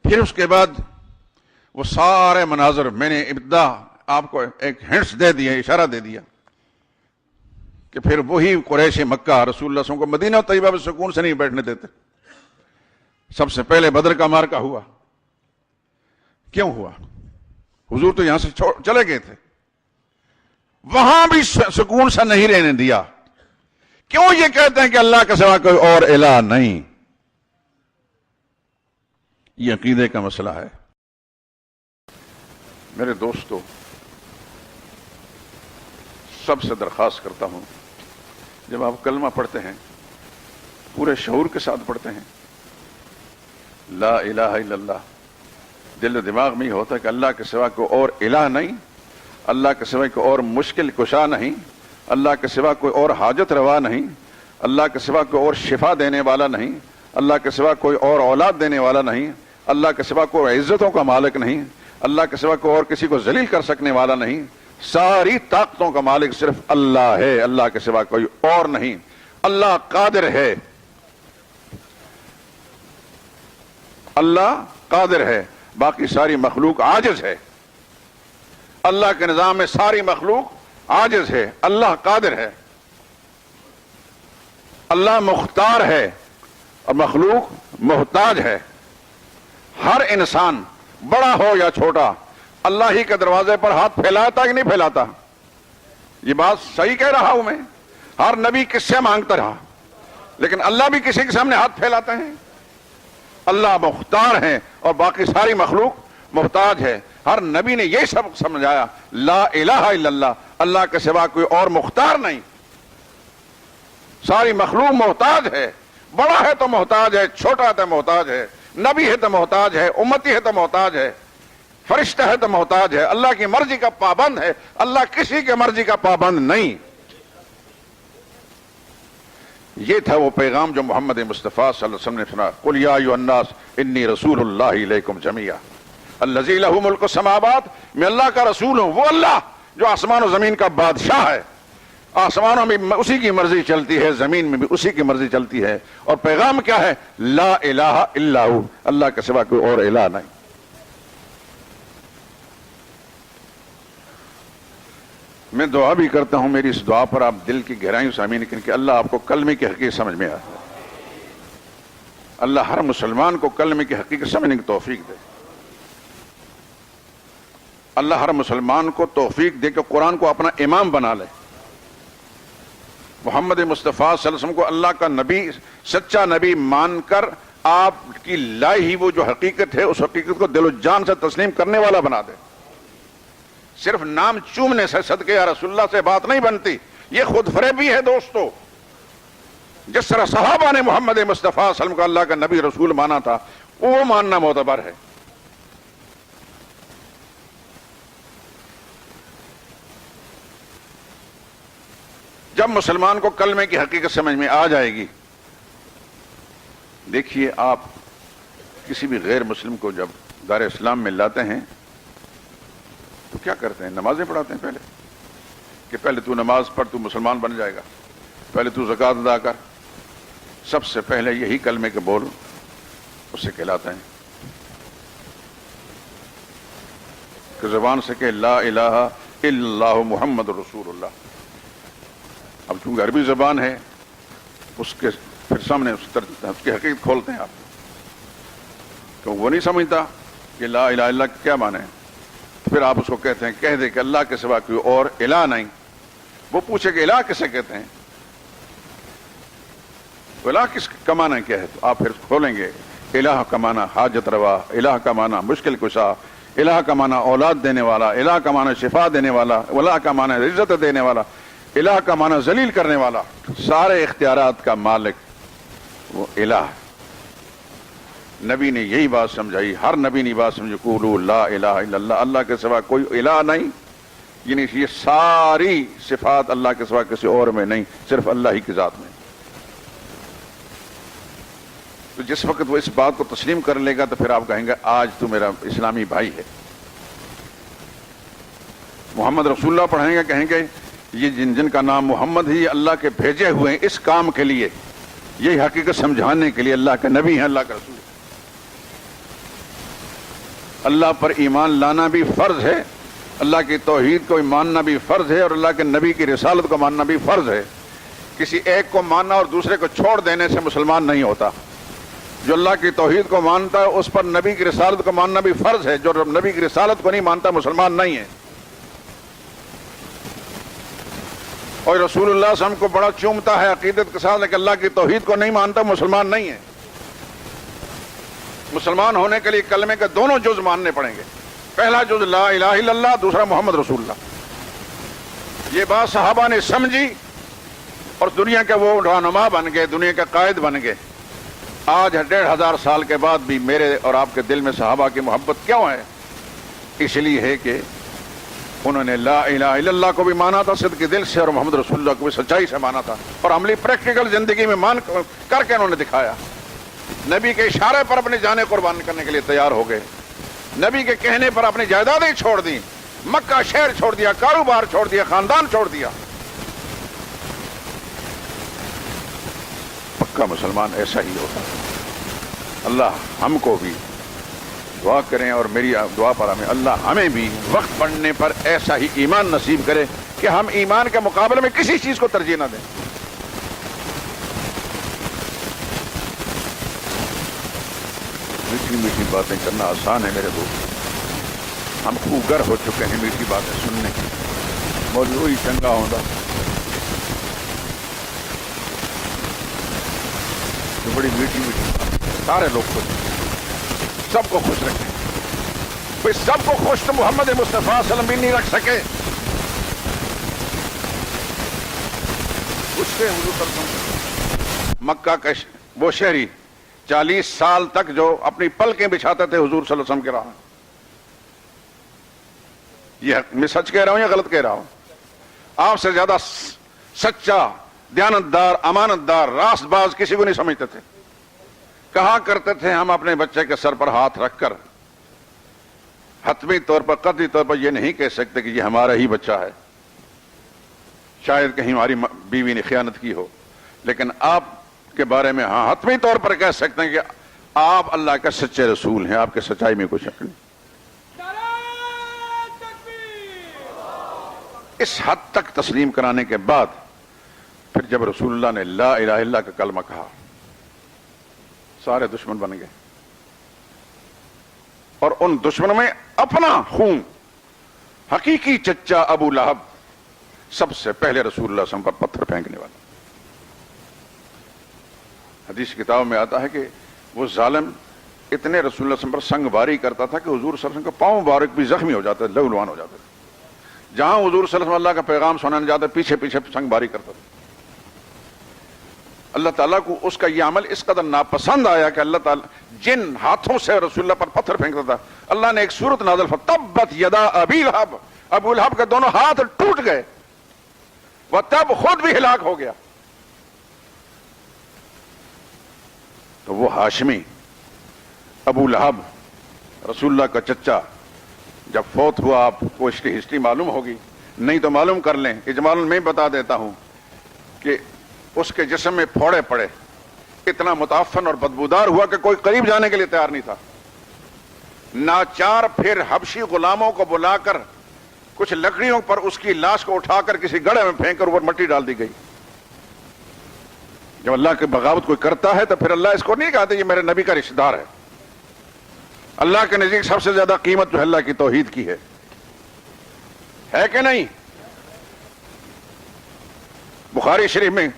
پھر اس کے بعد وہ سارے مناظر میں نے ابتدا آپ کو ایک ہنٹس دے دیا، اشارہ دے دیا کہ پھر وہی قریش مکہ رسول اللہ صلی اللہ علیہ وسلم کو مدینہ و طیبہ میں سکون سے نہیں بیٹھنے دیتے. سب سے پہلے بدر کا مارکا ہوا. کیوں ہوا؟ حضور تو یہاں سے چلے گئے تھے، وہاں بھی سکون سے نہیں رہنے دیا. کیوں؟ یہ کہتے ہیں کہ اللہ کے سوا کوئی اور الہ نہیں. یہ عقیدے کا مسئلہ ہے. میرے دوستو، سب سے درخواست کرتا ہوں، جب آپ کلمہ پڑھتے ہیں پورے شعور کے ساتھ پڑھتے ہیں، لا الہ الا اللہ، دل و دماغ میں یہ ہوتا ہے کہ اللہ کے سوا کوئی اور الہ نہیں، اللہ کے سوا کوئی اور مشکل کشا نہیں، اللہ کے سوا کوئی اور حاجت روا نہیں، اللہ کے سوا کوئی اور شفا دینے والا نہیں، اللہ کے سوا کوئی اور اولاد دینے والا نہیں، اللہ کے سوا کوئی عزتوں کا مالک نہیں، اللہ کے سوا کوئی اور کسی کو ذلیل کر سکنے والا نہیں. ساری طاقتوں کا مالک صرف اللہ ہے، اللہ کے سوا کوئی اور نہیں. اللہ قادر ہے، اللہ قادر ہے، باقی ساری مخلوق عاجز ہے. اللہ کے نظام میں ساری مخلوق عاجز ہے، اللہ قادر ہے. اللہ مختار ہے اور مخلوق محتاج ہے. ہر انسان بڑا ہو یا چھوٹا اللہ ہی کے دروازے پر ہاتھ پھیلاتا کہ نہیں پھیلاتا؟ یہ بات صحیح کہہ رہا ہوں میں؟ ہر نبی کس سے مانگتا رہا، لیکن اللہ بھی کسی کے سامنے ہاتھ پھیلاتے ہیں. اللہ مختار ہے اور باقی ساری مخلوق محتاج ہے. ہر نبی نے یہ سب سمجھایا، لا الہ الا اللہ، اللہ کے سوا کوئی اور مختار نہیں. ساری مخلوق محتاج ہے، بڑا ہے تو محتاج ہے، چھوٹا ہے تو محتاج ہے، نبی ہے تو محتاج ہے، امتی ہے تو محتاج ہے، فرشتہ ہے تو محتاج ہے. اللہ کی مرضی کا پابند ہے، اللہ کسی کی مرضی کا پابند نہیں. یہ تھا وہ پیغام جو محمد مصطفیٰ صلی اللہ علیہ وسلم نے سنا. قل یا ایھا الناس انی رسول اللہ الیکم جمیعا الذی لہ ملک السماوات، میں اللہ کا رسول ہوں، وہ اللہ جو آسمان و زمین کا بادشاہ ہے. آسمانوں میں اسی کی مرضی چلتی ہے، زمین میں بھی اسی کی مرضی چلتی ہے. اور پیغام کیا ہے؟ لا الہ الا ہو، اللہ کے سوا کوئی اور الہ نہیں. میں دعا بھی کرتا ہوں، میری اس دعا پر آپ دل کی گہرائیوں سے آمین کریں کہ اللہ آپ کو کلمے کی حقیقت سمجھ میں آئے. اللہ ہر مسلمان کو کلمے کی حقیقت سمجھنے کی توفیق دے. اللہ ہر مسلمان کو توفیق دے کہ قرآن کو اپنا امام بنا لے. محمد مصطفیٰ صلی اللہ علیہ وسلم کو اللہ کا نبی، سچا نبی مان کر آپ کی لائی ہی وہ جو حقیقت ہے، اس حقیقت کو دل و جان سے تسلیم کرنے والا بنا دے. صرف نام چومنے سے صدقے یا رسول اللہ سے بات نہیں بنتی، یہ خود فریبی ہے دوستو. جس طرح صحابہ نے محمد مصطفیٰ صلی اللہ علیہ وسلم کو اللہ کا نبی رسول مانا تھا، وہ ماننا معتبر ہے. جب مسلمان کو کلمے کی حقیقت سمجھ میں آ جائے گی، دیکھیے آپ کسی بھی غیر مسلم کو جب دار اسلام میں لاتے ہیں تو کیا کرتے ہیں؟ نمازیں پڑھاتے ہیں پہلے، کہ پہلے تو نماز پڑھ، تو مسلمان بن جائے گا، پہلے تو زکوٰۃ ادا کر. سب سے پہلے یہی کلمے کے بول اسے کہلاتے ہیں کہ زبان سے کہ لا الہ الا اللہ محمد رسول اللہ. اب چونکہ عربی زبان ہے، اس کے پھر سامنے اس کی حقیقت کھولتے ہیں آپ، تو وہ نہیں سمجھتا کہ لا الہ الا اللہ کیا معنی ہے. پھر آپ اس کو کہتے ہیں، کہہ دے کہ اللہ کے سوا کوئی اور الہ نہیں. وہ پوچھے کہ الہ کسے کہتے ہیں، الہ کس کا معنی کیا ہے، تو آپ پھر کھولیں گے الہ کا معنی حاجت روا، الہ کا معنی مشکل کشا، الہ کا معنی اولاد دینے والا، الہ کا معنی شفا دینے والا، الہ کا معنی عزت دینے والا، الہ کا معنی ذلیل کرنے والا، سارے اختیارات کا مالک وہ الہ ہے۔ نبی نے یہی بات سمجھائی، ہر نبی نے بات سمجھی، قولوا لا الہ الا اللہ، اللہ کے سوا کوئی الہ نہیں، یعنی یہ ساری صفات اللہ کے سوا کسی اور میں نہیں، صرف اللہ ہی کی ذات میں۔ تو جس وقت وہ اس بات کو تسلیم کر لے گا تو پھر آپ کہیں گے آج تو میرا اسلامی بھائی ہے۔ محمد رسول اللہ پڑھیں گے، کہیں گے یہ جن کا نام محمد ہی اللہ کے بھیجے ہوئے ہیں اس کام کے لیے، یہی حقیقت سمجھانے کے لیے اللہ کے نبی ہیں، اللہ کا رسول ہے۔ اللہ پر ایمان لانا بھی فرض ہے، اللہ کی توحید کو ماننا بھی فرض ہے، اور اللہ کے نبی کی رسالت کو ماننا بھی فرض ہے۔ کسی ایک کو ماننا اور دوسرے کو چھوڑ دینے سے مسلمان نہیں ہوتا۔ جو اللہ کی توحید کو مانتا ہے اس پر نبی کی رسالت کو ماننا بھی فرض ہے، جو نبی کی رسالت کو نہیں مانتا مسلمان نہیں ہے۔ اور رسول اللہ صلی اللہ علیہ وسلم کو بڑا چومتا ہے عقیدت کے ساتھ، لیکن اللہ کی توحید کو نہیں مانتا مسلمان نہیں ہے۔ مسلمان ہونے کے لیے کلمے کے دونوں جز ماننے پڑیں گے، پہلا جز لا الہ الا اللہ، دوسرا محمد رسول اللہ۔ یہ بات صحابہ نے سمجھی اور دنیا کے وہ رہنما بن گئے، دنیا کے قائد بن گئے۔ آج 1500 سال کے بعد بھی میرے اور آپ کے دل میں صحابہ کی محبت کیوں ہے؟ اس لیے ہے کہ انہوں نے لا الہ الا اللہ کو بھی مانا تھا صدق دل سے، اور محمد رسول اللہ کو بھی سچائی سے مانا تھا، اور عملی پریکٹیکل زندگی میں مان کر کے انہوں نے دکھایا۔ نبی کے اشارے پر اپنی جانیں قربان کرنے کے لیے تیار ہو گئے، نبی کے کہنے پر اپنی جائیدادیں چھوڑ دیں، مکہ شہر چھوڑ دیا، کاروبار چھوڑ دیا، خاندان چھوڑ دیا۔ پکا مسلمان ایسا ہی ہوتا ہے۔ اللہ ہم کو بھی دعا کریں، اور میری دعا پر ہمیں اللہ ہمیں بھی وقت پڑنے پر ایسا ہی ایمان نصیب کرے کہ ہم ایمان کے مقابلے میں کسی چیز کو ترجیح نہ دیں۔ میٹھی میٹھی باتیں کرنا آسان ہے میرے دوست، ہم خوگر ہو چکے ہیں میٹھی باتیں سننے کی، موضوع ہی چنگا ہوتا تو بڑی میٹھی میٹھی بات، سارے لوگ خوش، سب کو خوش رکھیں۔ کوئی سب کو خوش تو محمد مصطفیٰ صلی اللہ علیہ وسلم بھی نہیں رکھ سکے، اس سے حضور صلی اللہ علیہ وسلم مکہ کا وہ شہری 40 سال تک جو اپنی پلکیں بچھاتے تھے حضور صلی اللہ علیہ وسلم کے راہ میں۔ یہ میں سچ کہہ رہا ہوں یا غلط کہہ رہا ہوں؟ آپ سے زیادہ سچا، دیانتدار، امانت دار، راست باز کسی کو نہیں سمجھتے تھے۔ کہا کرتے تھے ہم اپنے بچے کے سر پر ہاتھ رکھ کر حتمی طور پر، قطعی طور پر یہ نہیں کہہ سکتے کہ یہ ہمارا ہی بچہ ہے، شاید کہیں ہماری بیوی نے خیانت کی ہو، لیکن آپ کے بارے میں ہاں حتمی طور پر کہہ سکتے ہیں کہ آپ اللہ کے سچے رسول ہیں، آپ کے سچائی میں کوئی شک نہیں۔ اس حد تک تسلیم کرانے کے بعد پھر جب رسول اللہ نے لا الہ الا اللہ کا کلمہ کہا، سارے دشمن بن گئے، اور ان دشمنوں میں اپنا خون حقیقی چچا ابو لہب سب سے پہلے رسول اللہ صلی اللہ علیہ وسلم پر پتھر پھینکنے والا۔ حدیث کتاب میں آتا ہے کہ وہ ظالم اتنے رسول اللہ صلی اللہ علیہ وسلم پر سنگ باری کرتا تھا کہ حضور صلی اللہ علیہ وسلم کا پاؤں مبارک بھی زخمی ہو جاتا، لہولوان ہو جاتا تھا۔ جہاں حضور صلی اللہ علیہ وسلم اللہ کا پیغام سنانے جاتا پیچھے پیچھے سنگ باری کرتا تھا۔ اللہ تعالیٰ کو اس کا یہ عمل اس قدر ناپسند آیا کہ اللہ تعالیٰ جن ہاتھوں سے رسول اللہ پر پتھر پھینکتا تھا، اللہ نے ایک سورت نازل فرمائی، تبت یدا ابی لہب، ابو لہب کے دونوں ہاتھ ٹوٹ گئے، وہ تب خود بھی ہلاک ہو گیا۔ تو وہ ہاشمی ابو لہب رسول اللہ کا چچا جب فوت ہوا، آپ کو اس کی ہسٹری معلوم ہوگی، نہیں تو معلوم کر لیں، اجمالاً میں بتا دیتا ہوں کہ اس کے جسم میں پھوڑے پڑے، اتنا متعفن اور بدبودار ہوا کہ کوئی قریب جانے کے لیے تیار نہیں تھا۔ ناچار پھر حبشی غلاموں کو بلا کر کچھ لکڑیوں پر اس کی لاش کو اٹھا کر کسی گڑھے میں پھینک کر اوپر مٹی ڈال دی گئی۔ جب اللہ کی بغاوت کوئی کرتا ہے تو پھر اللہ اس کو نہیں کہتے یہ میرے نبی کا رشتہ دار ہے۔ اللہ کے نزدیک سب سے زیادہ قیمت جو اللہ کی توحید کی ہے کہ نہیں؟ بخاری شریف میں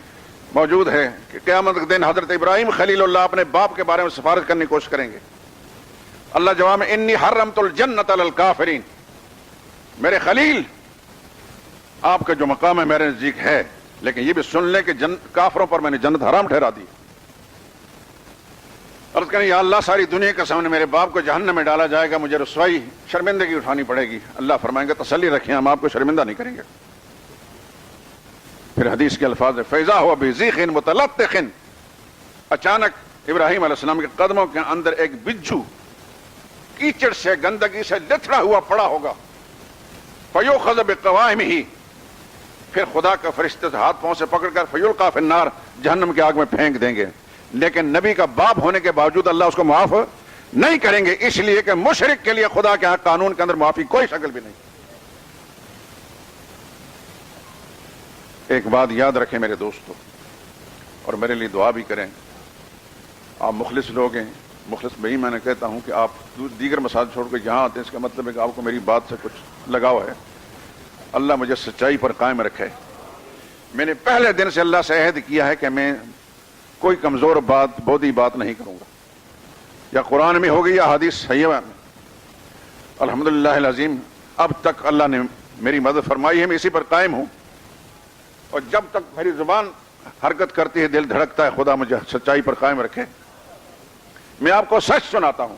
موجود ہے کہ قیامت کے دن حضرت ابراہیم خلیل اللہ اپنے باپ کے بارے میں سفارش کرنے کی کوشش کریں گے. اللہ جواب میں انی حرمت الجنت علی الکافرین، میرے خلیل آپ کا جو مقام ہے میرے نزدیک ہے، لیکن یہ بھی سن لیں کہ کافروں پر میں نے جنت حرام ٹھہرا دی. عرض کریں یا اللہ ساری دنیا کے سامنے میرے باپ کو جہنم میں ڈالا جائے گا، مجھے رسوائی شرمندگی اٹھانی پڑے گی. اللہ فرمائیں گے تسلی رکھیں ہم آپ کو شرمندہ نہیں کریں گے. پھر حدیث کے الفاظ ہے فیضا ہوا بذیخ متلطخ، اچانک ابراہیم علیہ السلام کے قدموں کے اندر ایک بجھو کیچڑ سے گندگی سے لتڑا ہوا پڑا ہوگا. فیؤخذ بقوائمہ، پھر خدا کا فرشتے ہاتھ پاؤں سے پکڑ کر فیلقی فی النار، جہنم کی آگ میں پھینک دیں گے. لیکن نبی کا باپ ہونے کے باوجود اللہ اس کو معاف نہیں کریں گے، اس لیے کہ مشرک کے لیے خدا کے ہاں قانون کے اندر معافی کوئی شکل بھی نہیں. ایک بات یاد رکھیں میرے دوستو، اور میرے لیے دعا بھی کریں. آپ مخلص لوگ ہیں، مخلص میں ہی میں نے کہتا ہوں کہ آپ دیگر مسائل چھوڑ کے یہاں آتے ہیں، اس کا مطلب ہے کہ آپ کو میری بات سے کچھ لگاؤ ہے. اللہ مجھے سچائی پر قائم رکھے. میں نے پہلے دن سے اللہ سے عہد کیا ہے کہ میں کوئی کمزور بات بودی بات نہیں کروں گا، یا قرآن میں ہوگی یا حدیث صحیحہ میں. الحمدللہ العظیم اب تک اللہ نے میری مدد فرمائی ہے، میں اسی پر قائم ہوں، اور جب تک میری زبان حرکت کرتی ہے دل دھڑکتا ہے. خدا مجھے سچائی پر قائم رکھے. میں آپ کو سچ سناتا ہوں.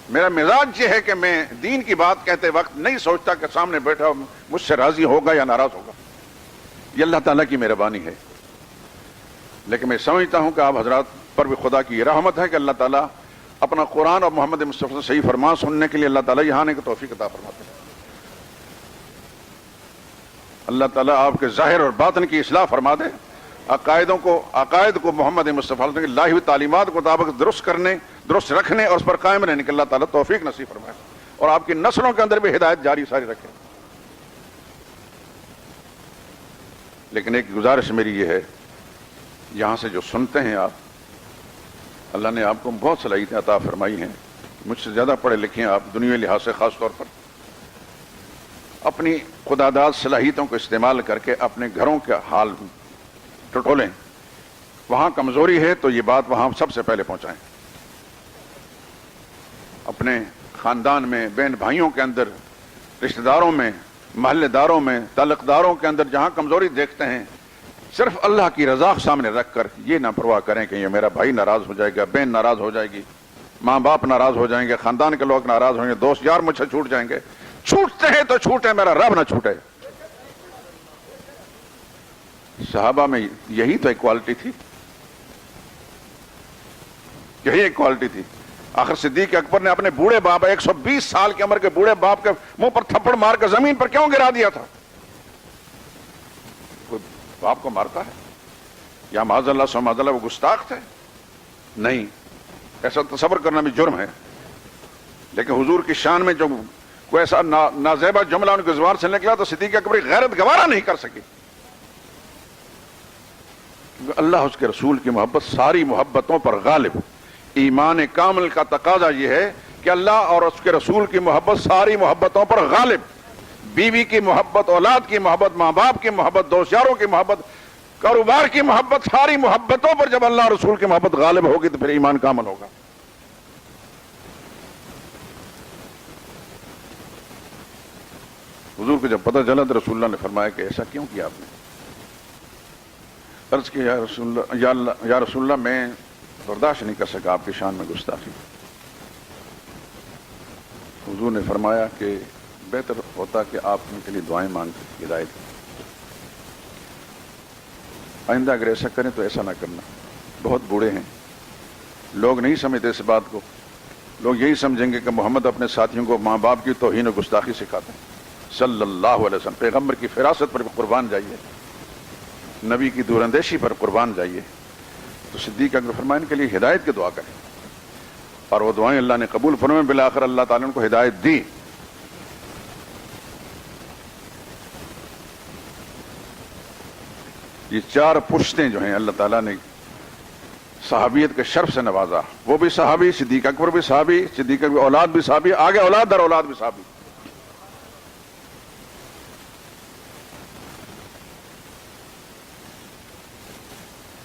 میرا مزاج یہ ہے کہ میں دین کی بات کہتے وقت نہیں سوچتا کہ سامنے بیٹھا مجھ سے راضی ہوگا یا ناراض ہوگا. یہ اللہ تعالیٰ کی مہربانی ہے. لیکن میں سمجھتا ہوں کہ آپ حضرات پر بھی خدا کی یہ رحمت ہے کہ اللہ تعالیٰ اپنا قرآن اور محمد مصطفیٰ سے صحیح فرمان سننے کے لیے اللہ تعالیٰ یہاں آنے کی توفیق عطا فرماتے ہیں. اللہ تعالیٰ آپ کے ظاہر اور باطن کی اصلاح فرما دے. عقائد کو محمد مصطفیٰ کی لائی ہوئی تعلیمات کے مطابق درست رکھنے اور اس پر قائم رہنے کے اللہ تعالیٰ توفیق نصیب فرمائے، اور آپ کی نسلوں کے اندر بھی ہدایت جاری ساری رکھے. لیکن ایک گزارش میری یہ ہے، یہاں سے جو سنتے ہیں آپ، اللہ نے آپ کو بہت صلاحیتیں عطا فرمائی ہیں. مجھ سے زیادہ پڑھے لکھے ہیں آپ دنیاوی لحاظ سے، خاص طور پر اپنی خداداد صلاحیتوں کو استعمال کر کے اپنے گھروں کا حال ٹٹولیں. وہاں کمزوری ہے تو یہ بات وہاں سب سے پہلے پہنچائیں. اپنے خاندان میں، بہن بھائیوں کے اندر، رشتہ داروں میں، محلے داروں میں، تعلق داروں کے اندر جہاں کمزوری دیکھتے ہیں، صرف اللہ کی رضا سامنے رکھ کر یہ نہ پرواہ کریں کہ یہ میرا بھائی ناراض ہو جائے گا، بہن ناراض ہو جائے گی، ماں باپ ناراض ہو جائیں گے، خاندان کے لوگ ناراض ہوں گے، دوست یار مجھ سے چھوٹ جائیں گے. چھوٹتے ہیں تو چھوٹے، میرا رب نہ چھوٹے. صحابہ میں یہی تو ایک کوالٹی تھی، یہی ایک کوالٹی تھی. آخر صدیق اکبر نے اپنے بوڑھے باپ، 120 سال کی عمر کے بوڑھے باپ کے منہ پر تھپڑ مار کر زمین پر کیوں گرا دیا تھا؟ کوئی باپ کو مارتا ہے یا معاذ اللہ سو معاذ اللہ وہ گستاخ تھے؟ نہیں، ایسا تصور کرنا بھی جرم ہے. لیکن حضور کی شان میں جو کوئی ایسا نازیبا جملہ ان کی زبان سے نکلا تو صدیق اکبر غیرت گوارا نہیں کر سکی. اللہ اس کے رسول کی محبت ساری محبتوں پر غالب. ایمان کامل کا تقاضا یہ ہے کہ اللہ اور اس کے رسول کی محبت ساری محبتوں پر غالب. بیوی کی محبت، اولاد کی محبت، ماں باپ کی محبت، دوست یاروں کی محبت، کاروبار کی محبت، ساری محبتوں پر جب اللہ اور رسول کی محبت غالب ہوگی تو پھر ایمان کامل ہوگا. حضور کو جب پتہ چلا تو رسول اللہ نے فرمایا کہ ایسا کیوں کیا آپ نے؟ عرض کہ یا رسول اللہ میں برداشت نہیں کر سکا آپ کی شان میں گستاخی. حضور نے فرمایا کہ بہتر ہوتا کہ آپ ان کے لیے دعائیں مانگ ہدایت. آئندہ اگر ایسا کریں تو ایسا نہ کرنا. بہت بوڑھے ہیں، لوگ نہیں سمجھتے اس بات کو. لوگ یہی سمجھیں گے کہ محمد اپنے ساتھیوں کو ماں باپ کی توہین و گستاخی سکھاتے ہیں. صلی اللہ علیہ وسلم پیغمبر کی فراست پر قربان جائیے، نبی کی دور اندیشی پر قربان جائیے. تو صدیق اکبر فرمائے ان کے لیے ہدایت کی دعا کریں، اور وہ دعائیں اللہ نے قبول فرمائے. بالآخر اللہ تعالیٰ نے ان کو ہدایت دی. یہ 4 پشتیں جو ہیں اللہ تعالیٰ نے صحابیت کے شرف سے نوازا. وہ بھی صحابی، صدیق اکبر بھی صحابی، صدیق اکبر اولاد بھی صحابی، آگے اولاد در اولاد بھی صحابی.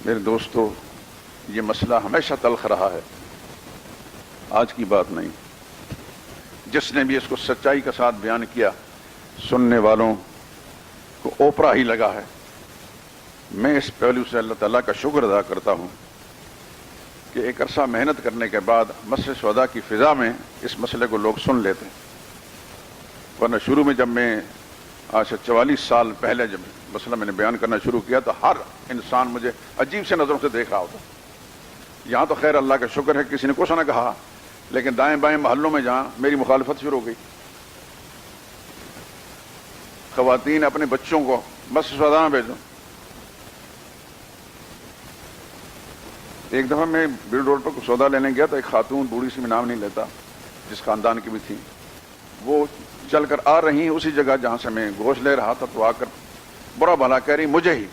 میرے دوستو، یہ مسئلہ ہمیشہ تلخ رہا ہے، آج کی بات نہیں۔ جس نے بھی اس کو سچائی کے ساتھ بیان کیا، سننے والوں کو اوپرا ہی لگا ہے۔ میں اس پہلو سے اللہ تعالیٰ کا شکر ادا کرتا ہوں کہ ایک عرصہ محنت کرنے کے بعد مسجد شہداء کی فضا میں اس مسئلے کو لوگ سن لیتے ہیں، ورنہ شروع میں جب میں آج سے 44 سال پہلے جب مسئلہ میں نے بیان کرنا شروع کیا تو ہر انسان مجھے عجیب سے نظروں سے دیکھ رہا ہوتا۔ یہاں تو خیر اللہ کا شکر ہے کسی نے کچھ نہ کہا، لیکن دائیں بائیں محلوں میں جہاں میری مخالفت شروع ہو گئی، خواتین اپنے بچوں کو مسجد شہداء میں بھیجو۔ ایک دفعہ میں بیڑ روڈ پر سودا لینے گیا تو ایک خاتون بوڑھی سی، میں نام نہیں لیتا، جس خاندان کی بھی تھی، وہ چل کر آ رہی اسی جگہ جہاں سے میں گوشت لے رہا تھا، تو آ کر برا بھلا کہہ رہی مجھے ہی۔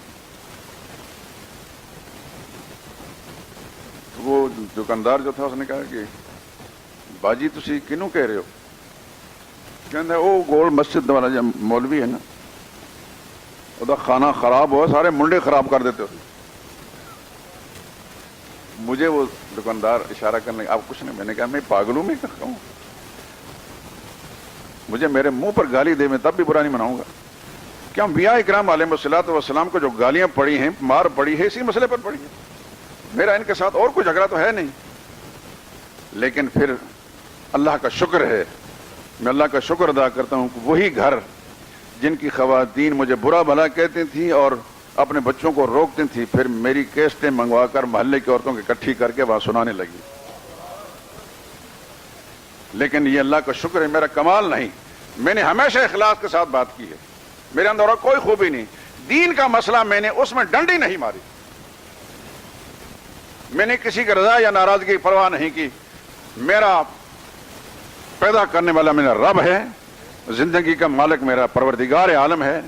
وہ دکاندار جو تھا اس نے کہا کہ باجی تسی کنوں کہہ رہے ہو؟ کہنا وہ گول مسجد والا جو مولوی ہے نا، وہ کھانا خراب ہوا سارے منڈے خراب کر دیتے ہو۔ مجھے وہ دکاندار اشارہ کرنے آپ کچھ نہیں، میں نے کہا میں پاگلوں میں کہوں، مجھے میرے منہ پر گالی دے میں تب بھی برا نہیں مناؤں گا۔ کیا انبیاء اکرام علیہ الصلوۃ والسلام کو جو گالیاں پڑی ہیں، مار پڑی ہے، اسی مسئلے پر پڑی ہے۔ میرا ان کے ساتھ اور کوئی جھگڑا تو ہے نہیں، لیکن پھر اللہ کا شکر ہے، میں اللہ کا شکر ادا کرتا ہوں کہ وہی گھر جن کی خواتین مجھے برا بھلا کہتی تھیں اور اپنے بچوں کو روکتی تھیں، پھر میری کیسٹیں منگوا کر محلے کی عورتوں کی اکٹھی کر کے وہاں سنانے لگی۔ لیکن یہ اللہ کا شکر ہے، میرا کمال نہیں، میں نے ہمیشہ اخلاص کے ساتھ بات کی ہے، میرے اندر اور کوئی خوبی نہیں۔ دین کا مسئلہ میں نے اس میں ڈنڈی نہیں ماری، میں نے کسی کی رضا یا ناراضگی کی پرواہ نہیں کی۔ میرا پیدا کرنے والا میرا رب ہے، زندگی کا مالک میرا پروردگار عالم ہے،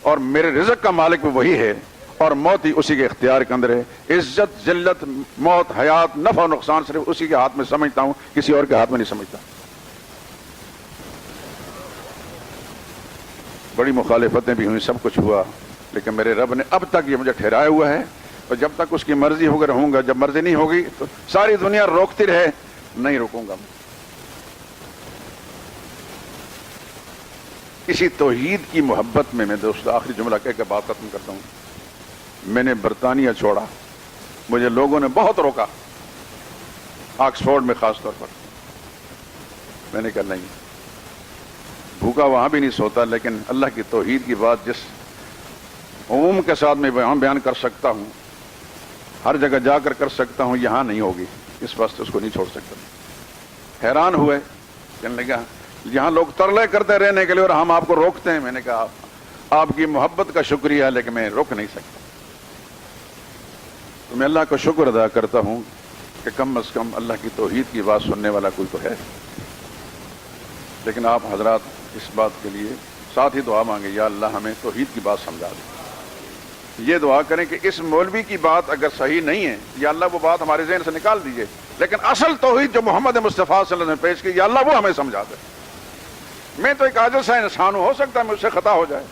اور میرے رزق کا مالک بھی وہی ہے، اور موت ہی اسی کے اختیار کے اندر ہے۔ عزت، ذلت، موت، حیات، نفع و نقصان صرف اسی کے ہاتھ میں سمجھتا ہوں، کسی اور کے ہاتھ میں نہیں سمجھتا۔ بڑی مخالفتیں بھی ہوئیں، سب کچھ ہوا، لیکن میرے رب نے اب تک یہ مجھے ٹھہرایا ہوا ہے، اور جب تک اس کی مرضی ہوگا رہوں گا، جب مرضی نہیں ہوگی تو ساری دنیا روکتی رہے، نہیں روکوں گا۔ اسی توحید کی محبت میں دوست آخری جملہ کہہ کے بات ختم کرتا ہوں۔ میں نے برطانیہ چھوڑا، مجھے لوگوں نے بہت روکا، آکسفورڈ میں خاص طور پر۔ میں نے کہا نہیں، بھوکا وہاں بھی نہیں سوتا، لیکن اللہ کی توحید کی بات جس عموم کے ساتھ میں وہاں بیان کر سکتا ہوں، ہر جگہ جا کر سکتا ہوں، یہاں نہیں ہوگی، اس واسطے اس کو نہیں چھوڑ سکتا۔ حیران ہوئے، کہنے لگا یہاں لوگ ترلے کرتے رہنے کے لیے اور ہم آپ کو روکتے ہیں۔ میں نے کہا آپ کی محبت کا شکریہ، لیکن میں روک نہیں سکتا۔ تو میں اللہ کا شکر ادا کرتا ہوں کہ کم از کم اللہ کی توحید کی بات سننے والا کوئی تو ہے۔ لیکن آپ حضرات اس بات کے لیے ساتھ ہی دعا مانگے، یا اللہ ہمیں توحید کی بات سمجھا دے۔ یہ دعا کریں کہ اس مولوی کی بات اگر صحیح نہیں ہے، یا اللہ وہ بات ہمارے ذہن سے نکال دیجئے، لیکن اصل توحید جو محمد مصطفیٰ صلی اللہ علیہ وسلم نے پیش کی، یا اللہ وہ ہمیں سمجھا دے۔ میں تو ایک عاجز سا انسان ہوں، ہو سکتا ہے مجھ سے خطا ہو جائے،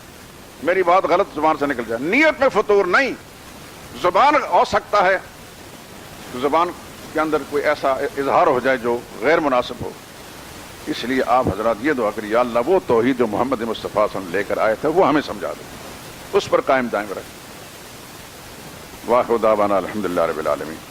میری بات غلط زبان سے نکل جائے، نیت میں فطور نہیں، زبان ہو سکتا ہے زبان کے اندر کوئی ایسا اظہار ہو جائے جو غیر مناسب ہو۔ اس لیے آپ حضرات یہ دعا کریے، یا اللہ وہ توحید جو محمد مصطفیٰ صلی اللہ علیہ وسلم لے کر آئے تھے وہ ہمیں سمجھا دے، اس پر قائم دائم رکھیں۔ واخر دعوانا الحمدللہ رب العالمین۔